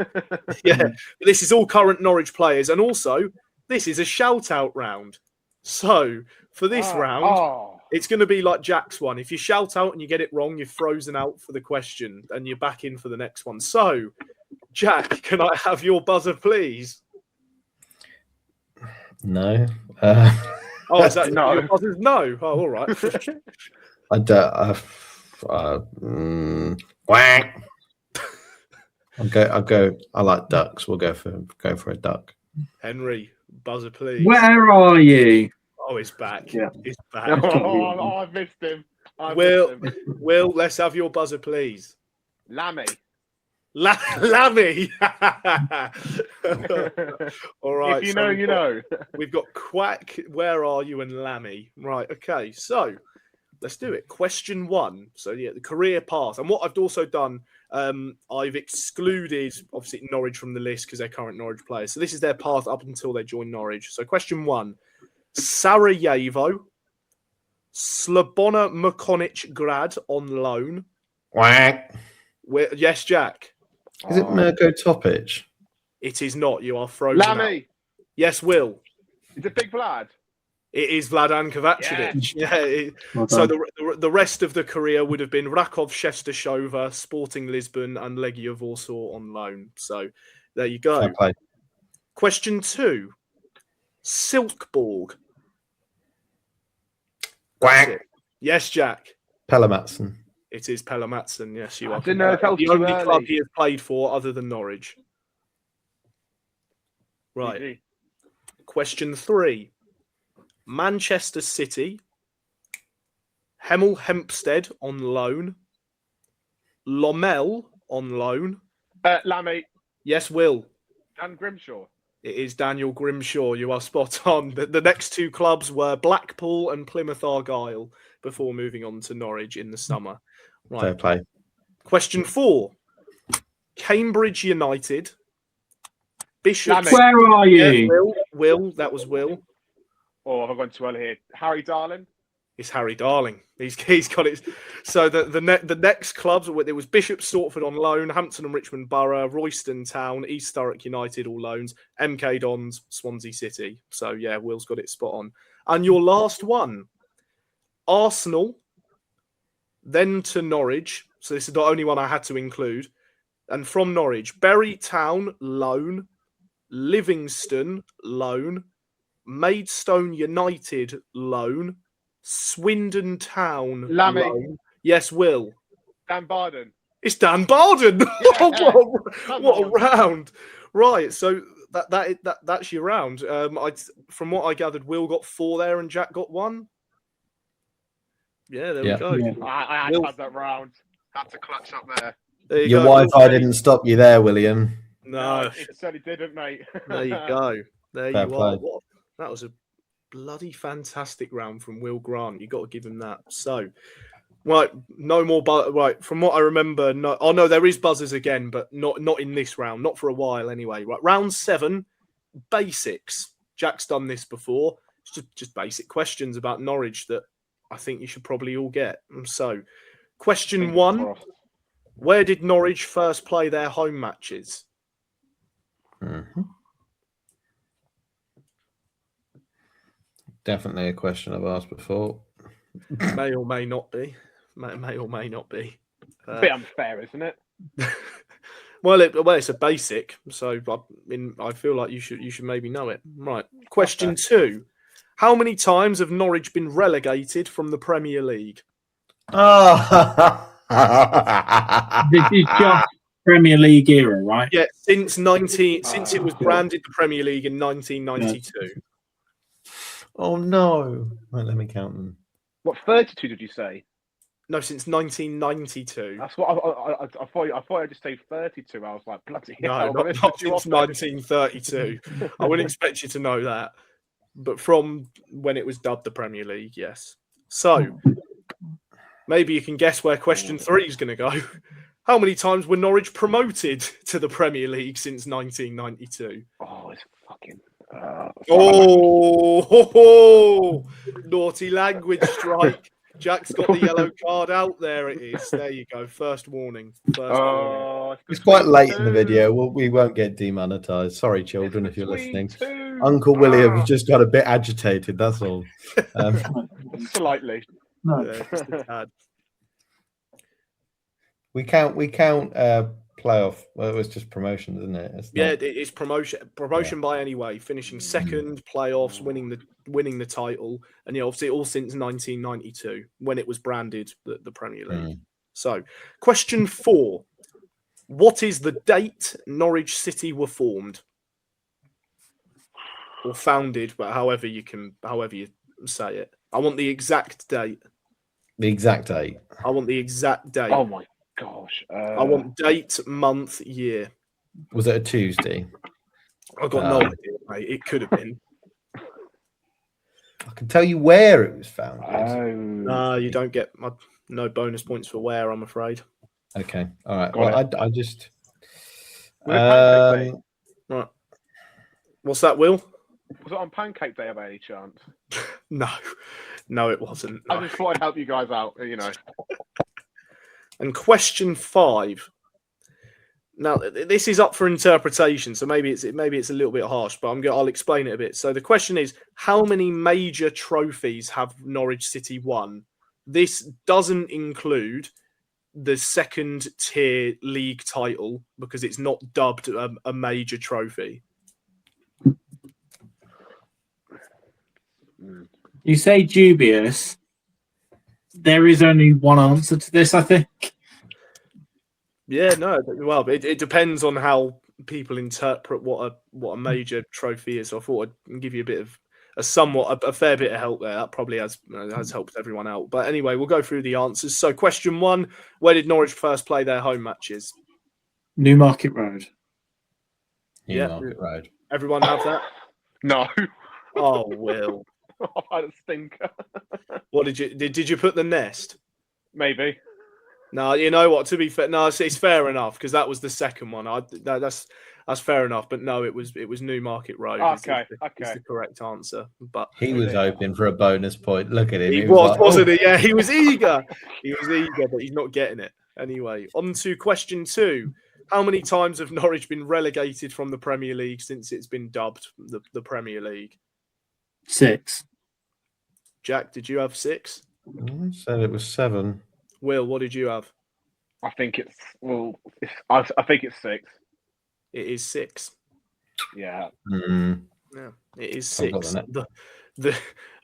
Yeah, but this is all current Norwich players, and also this is a shout-out round. So for this round, it's going to be like Jack's one. If you shout out and you get it wrong, you're frozen out for the question, and you're back in for the next one. So, Jack, can I have your buzzer, please? No. Oh, is that no? Your buzzer's no. Oh, all right. I don't. Quack. I'll go. I like ducks. We'll go for a duck. Henry, buzzer, please. Where are you? Oh, he's back. Yeah. He's back. Oh, I missed him. Will, let's have your buzzer, please. Lammy. Lammy. All right. If you know, you know. We've got Quack, Where Are You, and Lammy. Right. Okay. So let's do it. Question 1. So yeah, the career path. And what I've also done, I've excluded obviously Norwich from the list because they're current Norwich players. So this is their path up until they join Norwich. So question 1: Sarajevo, Slobodna Mokonic Grad on loan. Quack. Yes, Jack. Is it Mirko Topic? It is not. You are frozen. Lammy. Out. Yes, Will. It's a big Vlad. It is Vladan Kovacevic. Yeah. Well So done. the rest of the career would have been Rakov Czestochowa, Sporting Lisbon, and Legia Warsaw on loan. So there you go. Fair play. Question 2: Silkeborg. Quack. Yes, Jack. Pelle Matsen. It is Pelle Matsen. Yes, you are. didn't know if that was the too only early. club he has played for other than Norwich. Right. GG. Question 3: Manchester City, Hemel Hempstead on loan, Lommel on loan. Lammy. Yes, Will. Dan Grimshaw. It is Daniel Grimshaw. You are spot on. The next 2 clubs were Blackpool and Plymouth Argyle before moving on to Norwich in the summer. Right. Fair play. Question 4: Cambridge United, Bishop. Lammy. Where are Yeah, you? Will. That was Will. Oh, have I gone too early here? Harry Darling. It's Harry Darling. He's got it. So the next clubs, it was Bishop Stortford on loan, Hampton and Richmond Borough, Royston Town, East Thurrock United all loans, MK Dons, Swansea City. So yeah, Will's got it spot on. And your last one, Arsenal, then to Norwich. So this is the only one I had to include. And from Norwich, Bury Town loan, Livingston loan, Maidstone United loan, Swindon Town Lammy. loan. Yes, Will. Dan Barden. It's Dan Barden. Yeah. what a round! Right, so that's your round. From what I gathered, Will got 4 there and Jack got 1. Yeah, there we go. Yeah. I had to have that round. Had to clutch up there. There you Your go. Wi-Fi didn't stop you there, William. No, It certainly didn't, mate. there you go. There Fair you are. play. That was a bloody fantastic round from Will Grant. You got to give him that. So, right, no more. Right, from what I remember, no. Oh no, there is buzzers again, but not in this round. Not for a while, anyway. Right, round 7, basics. Jack's done this before. It's just basic questions about Norwich that I think you should probably all get. So, question 1: Where did Norwich first play their home matches? Mhm. Definitely a question I've asked before. May or may not be. May or may not be. A bit unfair, isn't it? Well, it's a basic, so I feel like you should maybe know it. Right. Question 2: How many times have Norwich been relegated from the Premier League? Oh. This is just Premier League era, right? Yeah, since it was branded the Premier League in 1992. Oh no! Right, let me count them. What, 32 did you say? No, since 1992. That's what I thought I'd just say 32. I was like, bloody No, hell. not since 1932. I wouldn't expect you to know that. But from when it was dubbed the Premier League, yes. So, maybe you can guess where question 3 is going to go. How many times were Norwich promoted to the Premier League since 1992? Oh, it's fucking... Naughty language strike. Jack's got the yellow card out. There it is. There you go. First warning. Warning. It's quite late in the video. We won't get demonetized. Sorry, children, if you're listening. Uncle William's just got a bit agitated. That's all. Slightly. No. Yeah, just a tad. We count playoff. Well, it was just promotion, isn't it? It's promotion by any way. Finishing second, playoffs, winning the title, and obviously all since 1992 when it was branded the Premier League. So, question 4. What is the date Norwich City were formed? Or founded, but however you say it. I want the exact date. The exact date. I want the exact date. Oh my gosh. I want date, month, year. Was it a Tuesday? I've got no idea, mate. It could have been. I can tell you where it was founded. No, you don't get no bonus points for where, I'm afraid. Okay. All right. Got Well, I just. Pancake Day? Right. What's that, Will? Was it on Pancake Day by any chance? No, it wasn't. No. I just thought I'd help you guys out, you know. And question 5. Now, this is up for interpretation, so maybe it's a little bit harsh, but I'll explain it a bit. So the question is, how many major trophies have Norwich City won? This doesn't include the second tier league title because it's not dubbed a major trophy. You say dubious. There is only one answer to this, I think. Yeah, no. Well, it depends on how people interpret what a major trophy is. So I thought I'd give you a bit of a fair bit of help there. That probably has helped everyone out. But anyway, we'll go through the answers. So question 1, where did Norwich first play their home matches? Newmarket Road. Newmarket Road. Everyone have that? No. Oh, Will. I've had a stinker. What did you put the Nest? Maybe. No, you know what? To be fair, no, it's fair enough because that was the second one. That's fair enough. But no, it was Newmarket Road. Okay, It's the correct answer. But He was hoping for a bonus point. Look at him. he was, wasn't he? Yeah, he was eager. He was eager, but he's not getting it. Anyway, on to question 2. How many times have Norwich been relegated from the Premier League since it's been dubbed the Premier League? 6. Jack, did you have 6? I said it was 7. Will, what did you have? I think it's 6. It is 6. Yeah. Yeah, it is 6. That.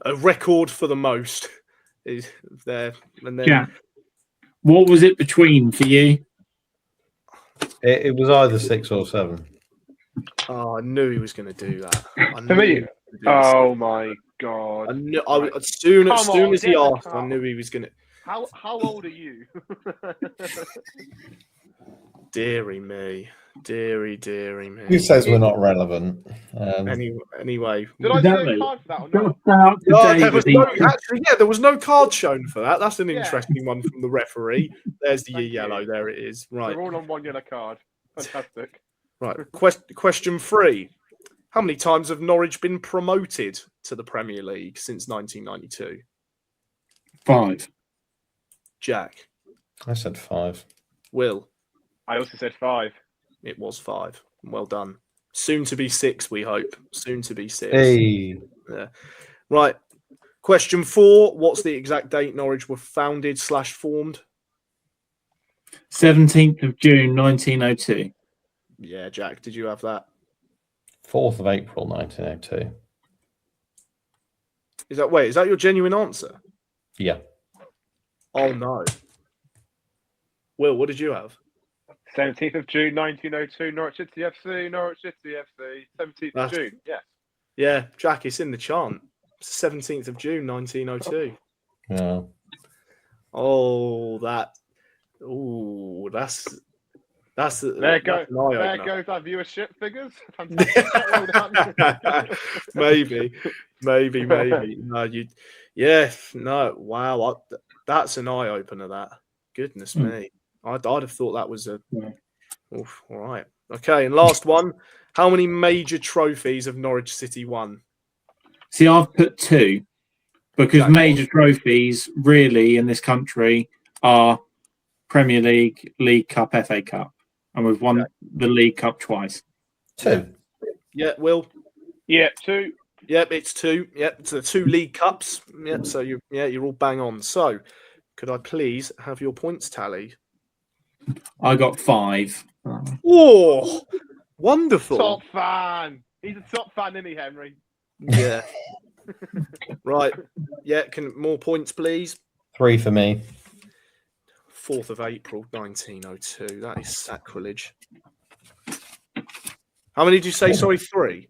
A record for the most is there. And then Yeah. What was it between for you? It was either 6 or 7. Oh, I knew he was going to do that. For me, oh my god! As soon as he get asked, the I car. knew he was going to. How old are you? Deary me. Who says we're not relevant? Anyway. Did I do a card for that or not? There was no card shown for that. That's an interesting one from the referee. There's the yellow. There it is. Right. We're all on one yellow card. Fantastic. Right. Question 3. How many times have Norwich been promoted to the Premier League since 1992? 5. Jack. I said 5. Will. I also said 5. It was 5. Well done. Soon to be 6, we hope. Soon to be 6. Hey. Yeah. Right. Question 4. What's the exact date Norwich were founded / formed? 17th of June, 1902. Yeah, Jack, did you have that? 4th of April, 1902. Is that your genuine answer? Yeah. Oh, no. Will, what did you have? 17th of June, 1902, Norwich City FC, Norwich City FC, 17th of June, yes. Yeah, Jack, it's in the chant. 17th of June, 1902. Yeah. There goes our viewership figures. maybe. No, wow, that's an eye opener. That, goodness me, I'd have thought that was a. Oof, all right, okay, and last one. How many major trophies have Norwich City won? See, I've put 2 because major trophies really in this country are Premier League, League Cup, FA Cup. And we've won the League Cup twice. 2. Yeah, Will? Yeah, 2. Yep, it's 2. Yep, it's the 2 League Cups. Yep, so you're all bang on. So, could I please have your points tally? I got 5. Oh, wonderful. Top fan. He's a top fan, isn't he, Henry? Yeah. Right. Yeah, more points, please? 3 for me. 4th of April, 1902. That is sacrilege. How many did you say? Sorry, 3?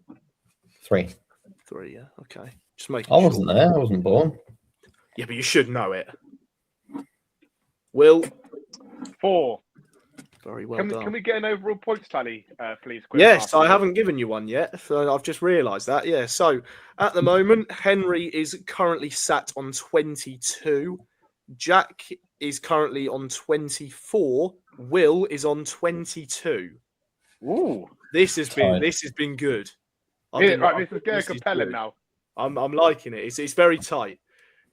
3. 3, yeah. Okay. Just making I sure. wasn't there. I wasn't born. Yeah, but you should know it. Will? 4. Very well Can done. we get an overall points tally, please? Yes, Quizmaster? I haven't given you one yet. So I've just realised that. Yeah. So at the moment, Henry is currently sat on 22. Jack is currently on 24. Will is on 22. Ooh. This has been good. Right, this is getting this is compelling good. now. I'm liking it. It's very tight.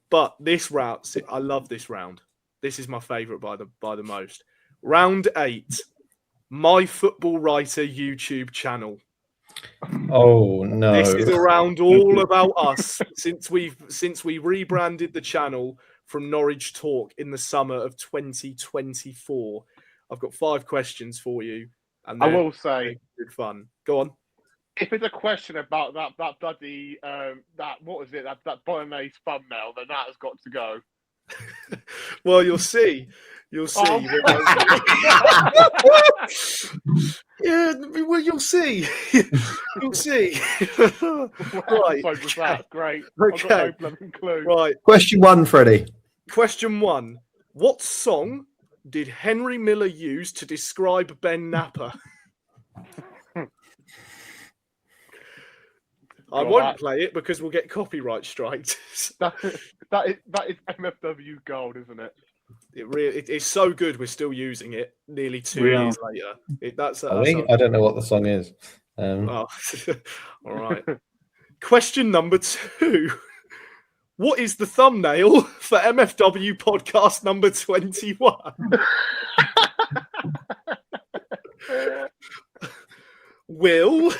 But this round, I love this round. This is my favourite by the most. Round 8, MyFootballWriter YouTube channel. Oh no! This is a round all about us since we rebranded the channel from Norwich Talk in the summer of 2024. I've got 5 questions for you, and I will say, good fun. Go on. If it's a question about that bloody that bolognese thumbnail, then that has got to go. Well, you'll see. You'll see. Oh. Yeah, well, you'll see. You'll see. Right. That's great. Okay. I've got no blooming clue. Right. Question 1, Freddie. Question 1. What song did Henry Miller use to describe Ben Napper? I won't play it because we'll get copyright striked. That is MFW gold, isn't it? It's so good. We're still using it nearly 2 years later. I don't know what the song is. Oh, all right. Question number 2. What is the thumbnail for MFW Podcast number 21? Will?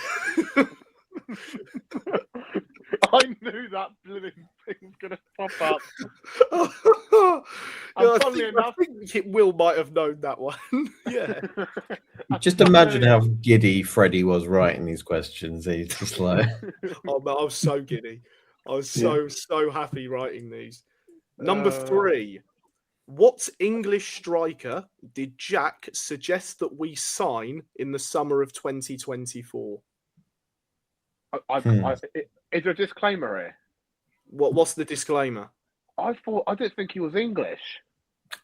I knew that blooming thing was going to pop up. I think Will might have known that one. Yeah. Just imagine how giddy Freddie was writing these questions. He's just like, Oh, man, I was so giddy. I was so happy writing these. Number 3. What English striker did Jack suggest that we sign in the summer of 2024? Is there a disclaimer here? What's the disclaimer? I didn't think he was English.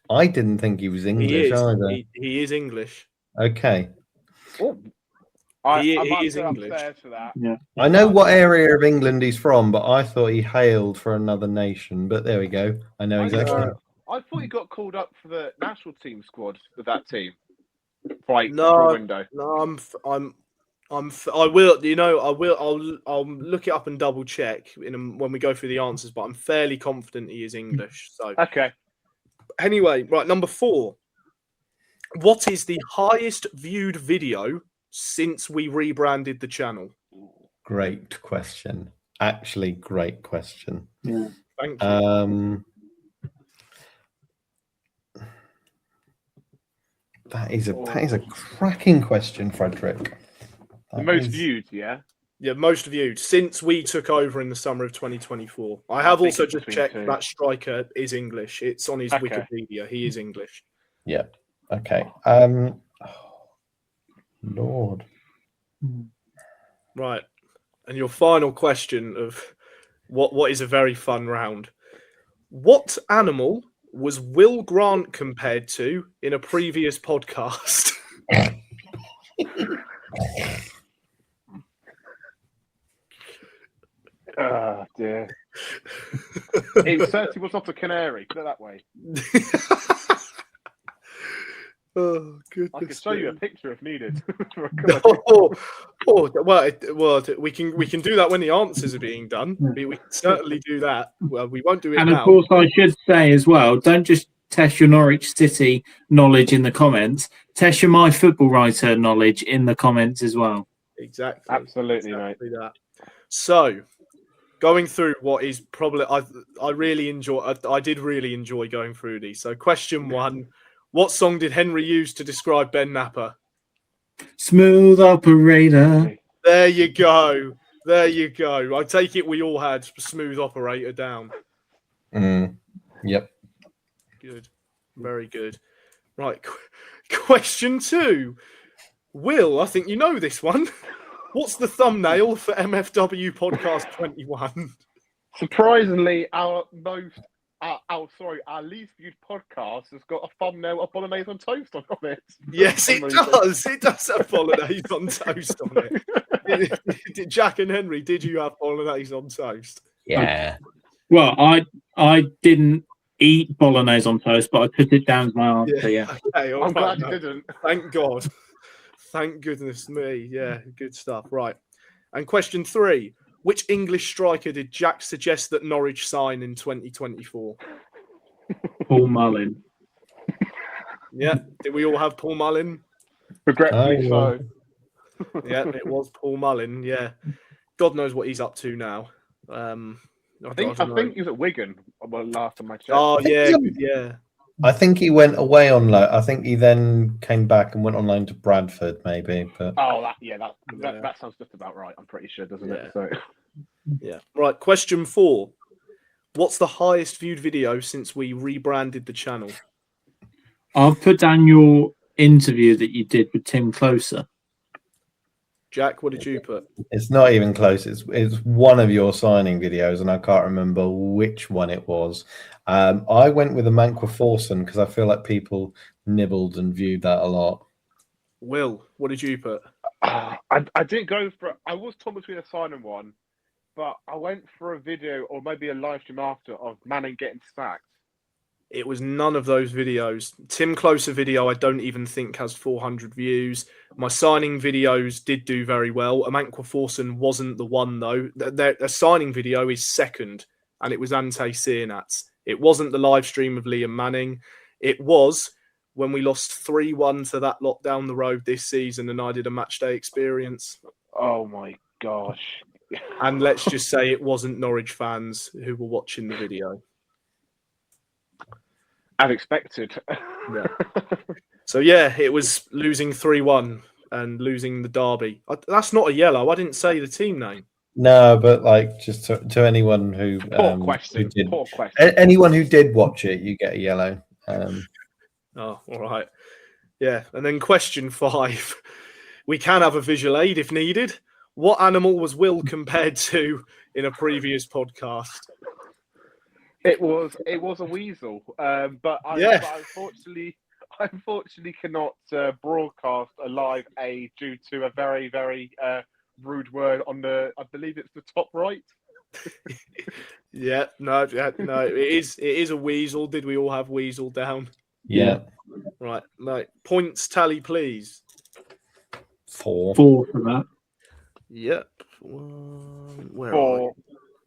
I didn't think he was English either. He is English. Okay. Oh. He is English. For that. Yeah. I know what area of England he's from, but I thought he hailed for another nation. But there we go. I know exactly. I thought he got called up for the national team squad with that team. For No, a window. No, I will. You know, I'll look it up and double check when we go through the answers. But I'm fairly confident he is English. So okay. Anyway, right. Number 4. What is the highest viewed video since we rebranded the channel? Great question. Actually, great question. Yeah. Thank you. That is a cracking question, Frederick. The most viewed, yeah? Yeah, most viewed since we took over in the summer of 2024. I have also just checked that striker is English. It's on his Wikipedia. He is English. Yeah. Okay. Lord. Right. And your final question of what is a very fun round. What animal was Will Grant compared to in a previous podcast? Oh, dear. It certainly was not a canary. Put it that way. Oh, goodness. I can show you a picture if needed. Well, we can do that when the answers are being done. We can certainly do that. Well, we won't do it now. And of course, I should say as well, don't just test your Norwich City knowledge in the comments. Test your MyFootballWriter knowledge in the comments as well. Exactly. Absolutely, exactly mate. That. So, going through what is probably I did really enjoy going through these. So, question 1. What song did Henry use to describe Ben Napper? Smooth operator. There you go. There you go. I take it we all had Smooth Operator down. Yep. Good. Very good. Right. Question 2. Will, I think you know this one. What's the thumbnail for MFW Podcast 21? Surprisingly, our least viewed podcast has got a thumbnail of bolognese on toast on it. Yes, it does. It does have bolognese on toast on it. Jack and Henry, did you have bolognese on toast? Yeah. Well, I didn't eat bolognese on toast, but I put it down as my answer. Yeah. Okay, I'm glad you didn't. Thank God. Thank goodness me. Yeah, good stuff. Right. And question 3. Which English striker did Jack suggest that Norwich sign in 2024? Paul Mullin. Yeah. Did we all have Paul Mullin? Regretfully so. Yeah, it was Paul Mullin. Yeah. God knows what he's up to now. I think he was at Wigan last time I checked. Oh, yeah. I think he went away on loan. I think he then came back and went on loan to Bradford, maybe. But that sounds just about right. I'm pretty sure, doesn't it? So, yeah. Right. Question 4. What's the highest viewed video since we rebranded the channel? I'll put down your interview that you did with Tim Closer. Jack, what did you put? it's not even close. It's one of your signing videos, and I can't remember which one it was. I went with a Manqua Forsen because I feel like people nibbled and viewed that a lot. Will, what did you put? I didn't go for. I was torn between a signing one, but I went for a video or maybe a live stream after of Manning getting sacked. It was none of those videos. Tim Closer video, I don't even think has 400 views. My signing videos did do very well. Manqua Forsen wasn't the one, though. The signing video is second, and it was Ante Ciernats. It wasn't the live stream of Liam Manning. It was when we lost 3-1 to that lot down the road this season, and I did a match day experience. Oh, my gosh. And let's just say it wasn't Norwich fans who were watching the video. As expected. Yeah. So, yeah, it was losing 3-1 and losing the derby. That's not a yellow. I didn't say the team name. No, but like just to anyone who Poor question. Anyone who did watch it, you get a yellow. Oh, all right. Yeah, and then question 5. We can have a visual aid if needed. What animal was Will compared to in a previous podcast? It was a weasel, but I unfortunately cannot broadcast a live aid due to a very, very rude word on I believe it's the top right. No, it is a weasel. Did we all have weasel down? Yeah. Right. Points tally, please. 4 for that. Yep. Where 4. are we?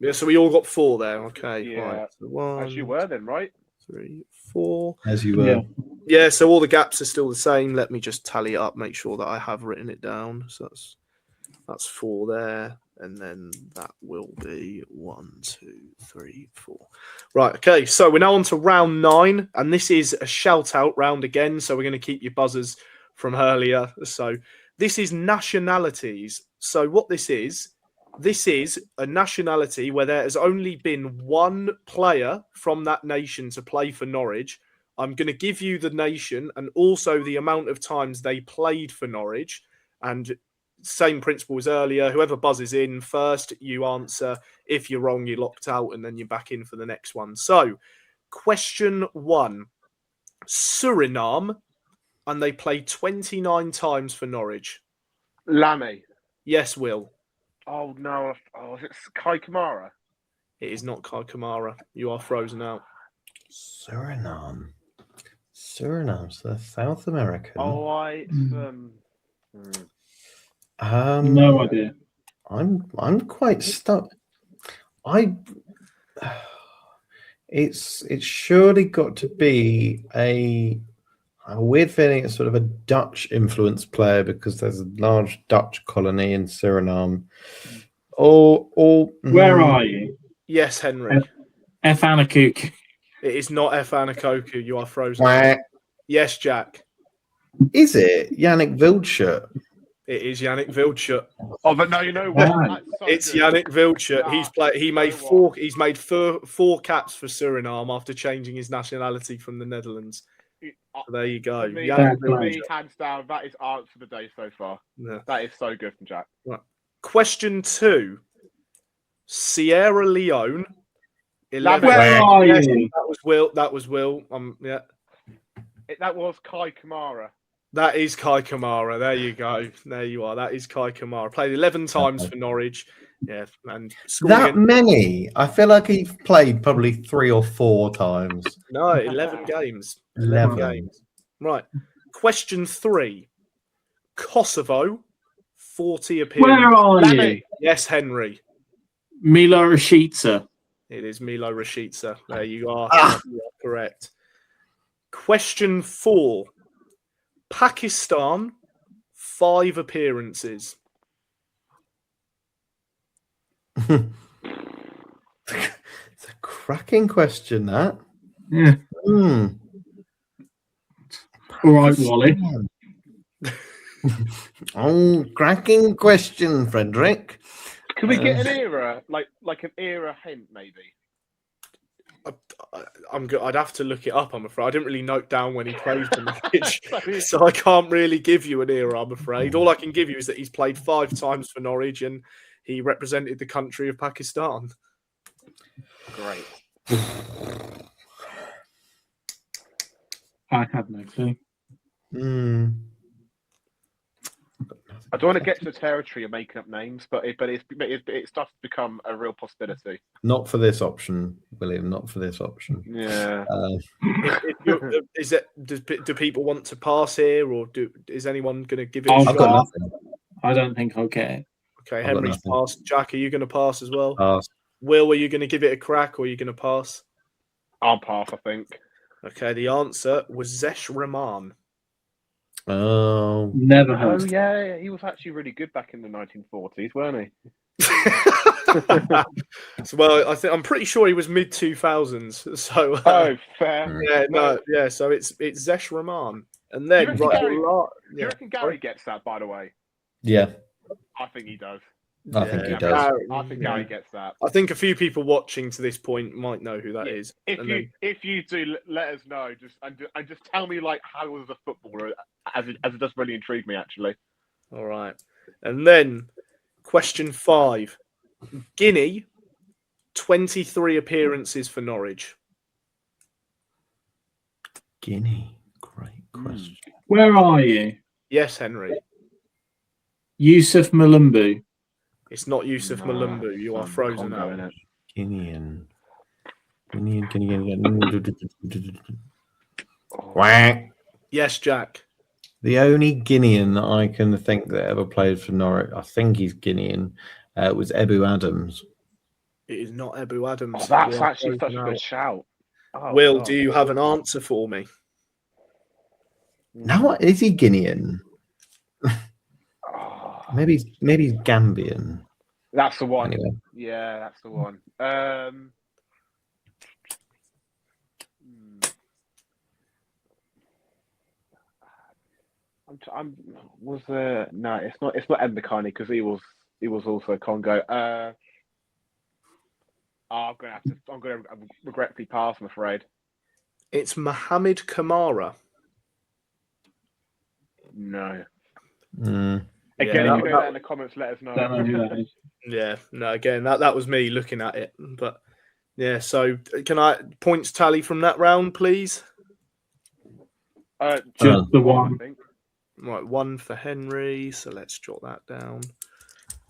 Yeah, so we all got 4 there. Okay. Yeah. Right. So 1, As you were then, right? 3, 4. As you were. Yeah, so all the gaps are still the same. Let me just tally it up, make sure that I have written it down. So that's 4 there. And then that will be 1, 2, 3, 4. Right, okay. So we're now on to round 9. And this is a shout-out round again. So we're going to keep your buzzers from earlier. So this is nationalities. So what this is a nationality where there has only been one player from that nation to play for Norwich. I'm going to give you the nation and also the amount of times they played for Norwich. And same principle as earlier. Whoever buzzes in first, you answer. If you're wrong, you're locked out and then you're back in for the next one. So, question 1. Suriname, and they played 29 times for Norwich. Lammy. Yes, Will. Oh, no. Oh, is it Kai Kamara? It is not Kai Kamara. You are frozen out. Suriname. Suriname's the South American. No idea. I'm quite stuck. It's surely got to be a weird feeling. It's sort of a Dutch influence player because there's a large Dutch colony in Suriname. Where are you? Yes, Henry. F. Anakouk. It is not F. Anakoku. You are frozen. Yes, Jack. Is it Yannick Wildschut? It is Yannick Wildschut. Oh, but no, you know what? Yeah. It's Yannick Wildschut. He made 4. He's made 4 caps for Suriname after changing his nationality from the Netherlands. There you go. For me, Yeah, for me, hands down, that is answer of the day so far. yeah. That is so good from Jack. Right. Question 2. Sierra Leone. 11. Where are Yes, you? that was Will. That was Will. Yeah. That was Kai Kamara. That is Kai Kamara. There you go. There you are. That is Kai Kamara. Played 11 times for Norwich. Yeah, and That many? I feel like he played probably 3 or 4 times. No, 11 games. 11 games. Right. Question 3. Kosovo. 40 appearances. Where are you? Yes, Henry. Milo Rashica. It is Milo Rashica. There you are. Ah. You are correct. Question 4. Pakistan. 5 appearances. It's a cracking question, that. Yeah. All right, Wally. Oh, cracking question, Frederick. Can we get an era, like an era hint, maybe? I'm good. I'd have to look it up, I'm afraid. I didn't really note down when he played for Norwich, so I can't really give you an era, I'm afraid. All I can give you is that he's played 5 times for Norwich and he represented the country of Pakistan. Great. I have no clue. I don't want to get to the territory of making up names, but it's started to become a real possibility. Not for this option, William. Not for this option. Yeah. Do people want to pass here, or is anyone going to give it? I've a I've shot? got nothing. I don't think I'll get it. Okay, I've got Henry's nothing. passed. Jack, are you going to pass as well? Pass. Will, are you going to give it a crack, or are you going to pass? I'll pass, I think. Okay, the answer was Zesh Rahman. Oh, Never heard. Oh, yeah, he was actually really good back in the 1940s, weren't he? So, well, I'm pretty sure he was mid 2000s. So, Oh, fair. yeah. So it's Zesh Rahman, and then Do you reckon right. Do you reckon Gary gets that, by the way? yeah. I think he does. I think he Yeah, does. I think Gary gets that. I think a few people watching to this point might know who that is. If you do, let us know. Just tell me like how he was a footballer, as it does really intrigue me actually. All right, and then question 5: Guinea, 23 appearances for Norwich. Guinea. Great question. Where are you? Yes, Henry. Yusuf Malumbu. It's not Yusuf Malumbu. You are frozen out. Guinean. Quack. Yes, Jack. The only Guinean that I can think that ever played for Norwich, I think he's Guinean, was Ebu Adams. It is not Ebu Adams. Oh, that's You are actually such a frozen good out. shout. Oh, Will, God. do you have an answer for me? Now, is he Guinean? Oh, Maybe he's Gambian. that's the one. Anyway. Yeah, that's the one. No, it's not Ed McCartney because he was also Congo. I'm gonna regretfully pass, I'm afraid. It's Mohamed Kamara. No. Mm. Again, Yeah, if you know that in the comments, let us know. Don't know who that is. Yeah, no, again, that was me looking at it. But yeah, so can I points tally from that round, please? Just the one. I think. Right, 1 for Henry. So let's jot that down.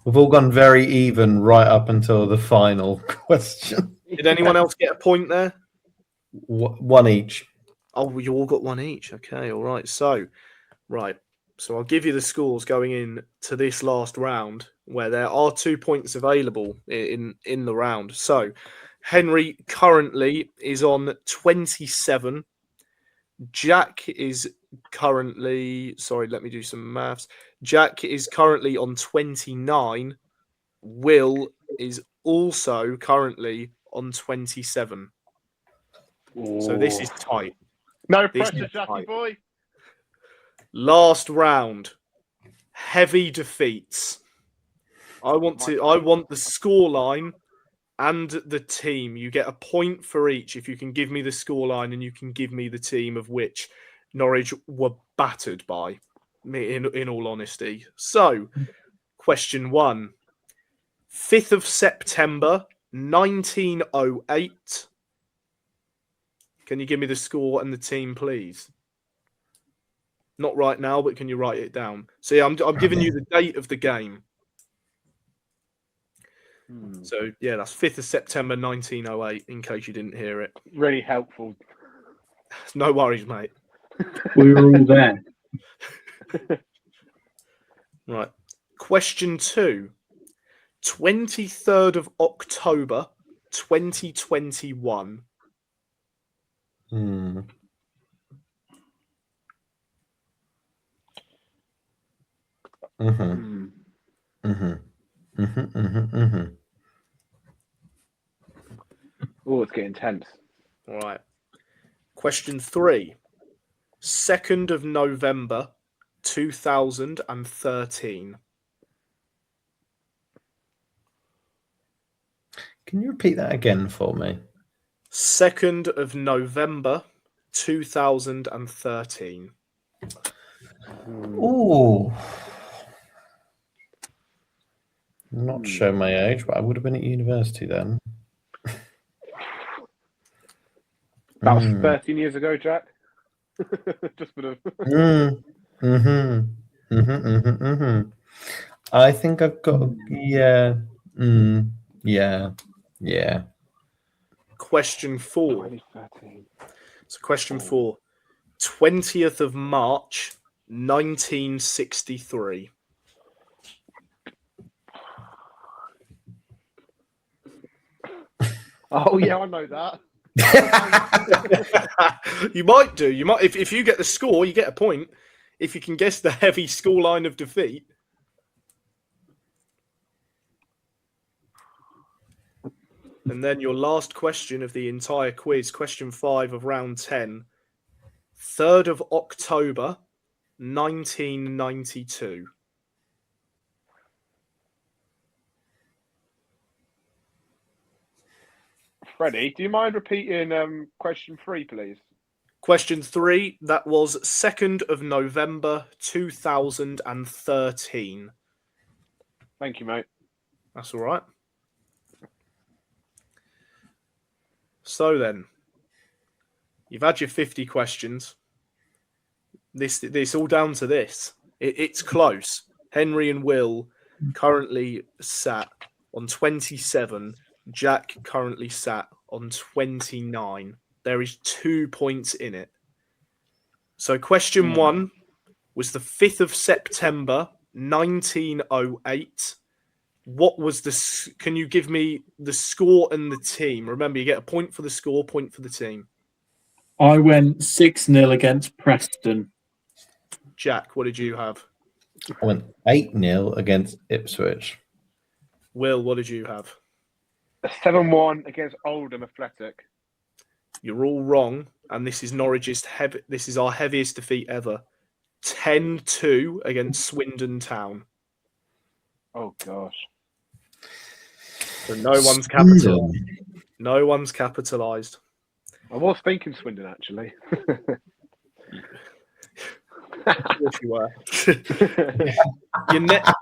We've all gone very even right up until the final question. Did anyone else get a point there? One each. Oh, you all got 1 each. Okay, all right. So I'll give you the scores going in to this last round, where there are 2 points available in the round. So Henry currently is on 27. Jack is currently, sorry, let me do some maths. Jack is currently on 29. Will is also currently on 27. So this is tight. No This pressure, is Jackie tight. boy. Last round. Heavy defeats. I want the scoreline and the team. You get a point for each if you can give me the scoreline and you can give me the team of which Norwich were battered by, in all honesty. So, question 1. 5th of September, 1908. Can you give me the score and the team, please? Not right now, but can you write it down? See, I'm giving you the date of the game. So, yeah, that's 5th of September, 1908, in case you didn't hear it. Really helpful. No worries, mate. We were all there. Right. Question 2. 23rd of October, 2021. Oh, it's getting tense. All right. Question 3. 2nd of November, 2013. Can you repeat that again for me? 2nd of November, 2013. Oh, not show my age, but I would have been at university then. That was 13 years ago, Jack. Just for the... I think I've got, yeah. Question 4. 2013. So question 4. 20th of March, 1963. Oh, yeah, I know that. You might do. You might if you get the score, you get a point. If you can guess the heavy scoreline of defeat. And then your last question of the entire quiz, question 5 of round 10. 3rd of October, 1992. Freddie, do you mind repeating question 3, please? Question 3, that was 2nd of November, 2013. Thank you, mate. That's all right. So then, you've had your 50 questions. This all down to this. It's close. Henry and Will currently sat on 27. Jack currently sat on 29. There is 2 points in it. So question 1 was the 5th of September, 1908. What was the... Can you give me the score and the team? Remember, you get a point for the score, point for the team. I went 6-0 against Preston. Jack, what did you have? I went 8-0 against Ipswich. Will, what did you have? 7-1 against Oldham Athletic. You're all wrong, and this is Norwich's this is our heaviest defeat ever. 10-2 against Swindon Town. Oh gosh. So no one's capitalised. No one's capitalised. I was thinking Swindon actually. Of course you were. Your next.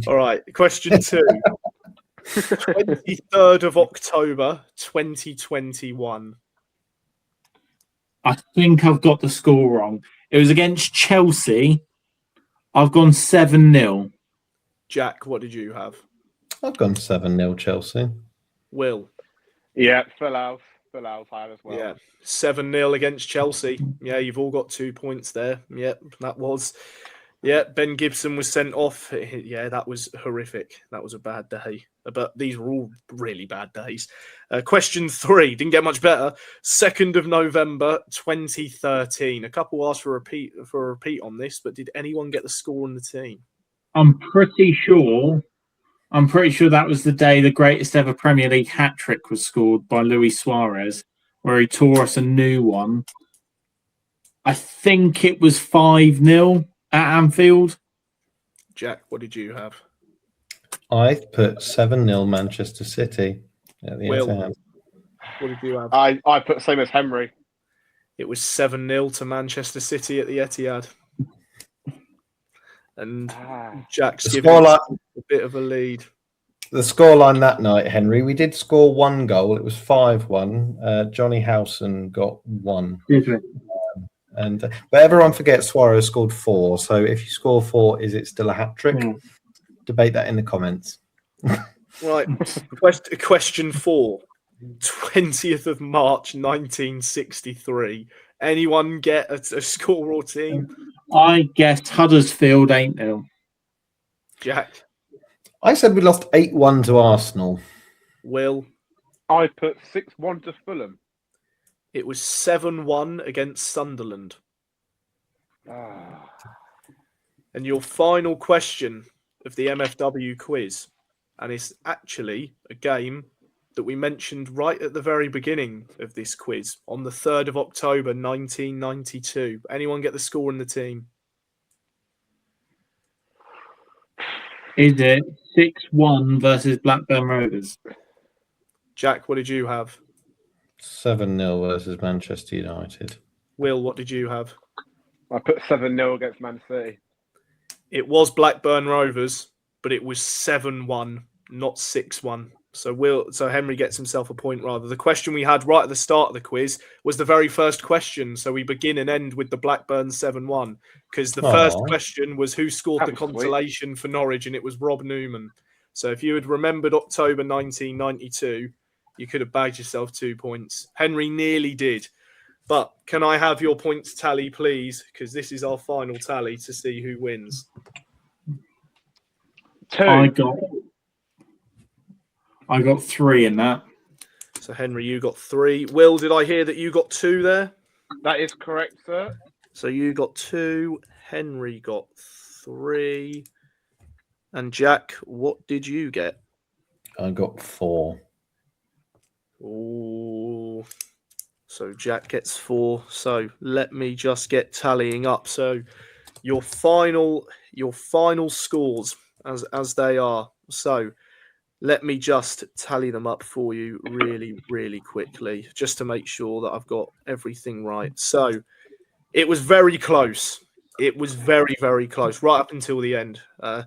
All right. Question 2. 23rd of October, 2021. I think I've got the score wrong. It was against Chelsea. I've gone 7-0. Jack, what did you have? I've gone 7-0 Chelsea. Will. Yeah, Phil House higher as well. Yeah, 7-0 against Chelsea. Yeah, you've all got 2 points there. Yep, that was. Yeah, Ben Gibson was sent off. Yeah, that was horrific. That was a bad day. But these were all really bad days. Question 3, didn't get much better. 2nd of November, 2013. A couple asked for a repeat on this, but did anyone get the score on the team? I'm pretty sure that was the day the greatest ever Premier League hat-trick was scored by Luis Suarez, where he tore us a new one. I think it was 5-0 at Anfield. Jack, what did you have? I've put 7-0 Manchester City at the Will, Etihad. what did you have? I put the same as Henry. It was 7-0 to Manchester City at the Etihad. And Jack's giving a bit of a lead. The scoreline that night, Henry, we did score 1 goal. It was 5-1. Johnny Howson got 1. But everyone forgets Suarez scored 4. So if you score 4, is it still a hat trick? Debate that in the comments. Right. Question 4. 20th of March, 1963. Anyone get a score or team? I guessed Huddersfield 8-0. Jack? I said we lost 8-1 to Arsenal. Will? I put 6-1 to Fulham. It was 7-1 against Sunderland. And your final question of the MFW quiz, and it's actually a game that we mentioned right at the very beginning of this quiz on the 3rd of October, 1992. Anyone get the score in the team? Is it 6-1 versus Blackburn Rovers? Jack, what did you have? 7-0 versus Manchester United. Will, what did you have? I put 7-0 against Man City. It was Blackburn Rovers, but it was 7-1, not 6-1. So Henry gets himself a point rather. The question we had right at the start of the quiz was the very first question. So we begin and end with the Blackburn 7-1 because the first question was who scored the consolation for Norwich, and it was Rob Newman. So if you had remembered October 1992, you could have bagged yourself 2 points. Henry nearly did. But can I have your points tally, please? Because this is our final tally to see who wins. 2. I got 3 in that. So, Henry, you got 3. Will, did I hear that you got 2 there? That is correct, sir. So you got 2. Henry got 3. And Jack, what did you get? I got 4. Oh, so Jack gets 4. So let me just get tallying up. So your final scores as they are. So let me just tally them up for you really, really quickly, just to make sure that I've got everything right. So it was very close. It was very, very close, right up until the end. But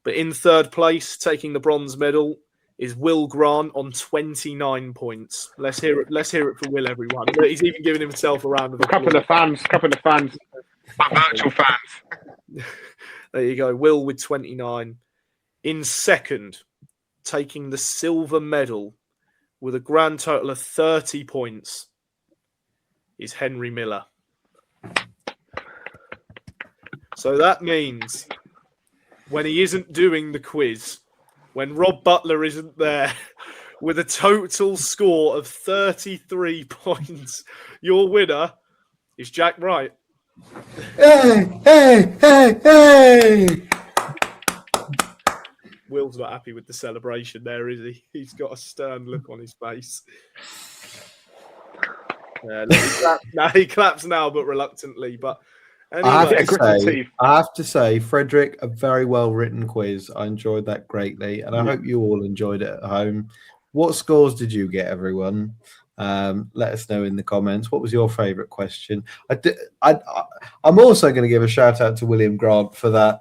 in third place, taking the bronze medal, is Will Grant on 29 points. Let's hear it for Will, everyone. He's even giving himself a round of applause. Couple of fans. Virtual fans. There you go. Will with 29. In second, taking the silver medal with a grand total of 30 points, is Henry Miller. So that means when he isn't doing the quiz, when Rob Butler isn't there, with a total score of 33 points, your winner is Jack Wright. Hey! Will's not happy with the celebration there, is he? He's got a stern look on his face. He claps now, but reluctantly. But anyway, I have to say, Frederick, a very well written quiz. I enjoyed that greatly, and I hope you all enjoyed it at home. What scores did you get, everyone? Let us know in the comments. What was your favourite question? I'm also going to give a shout out to William Grant for that.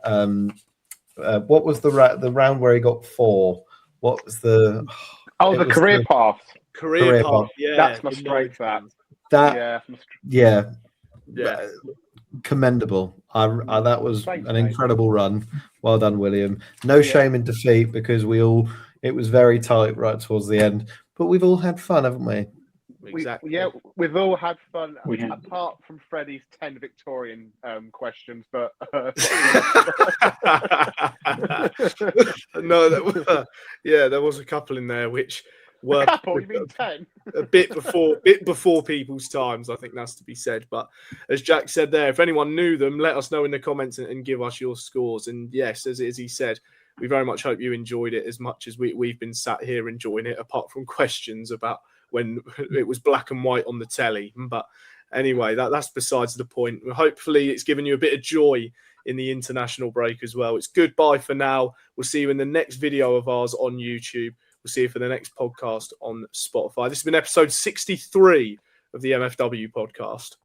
What was the round where he got 4? What was the? The career path. Career path. Yeah, that's my strength. Yeah. Commendable. That was an incredible run. Well done, William. No shame in defeat because it was very tight right towards the end. But we've all had fun, haven't we? Exactly. We've all had fun, apart from Freddie's 10 Victorian questions. But no, there was a couple in there which were you mean 10? a bit before people's times. I think that's to be said. But as Jack said there, if anyone knew them, let us know in the comments and give us your scores. And yes, as he said, we very much hope you enjoyed it as much as we've been sat here enjoying it, apart from questions about when it was black and white on the telly. But anyway, that's besides the point. Hopefully it's given you a bit of joy in the international break as well. It's goodbye for now. We'll see you in the next video of ours on YouTube. We'll see you for the next podcast on Spotify. This has been episode 63 of the MFW podcast.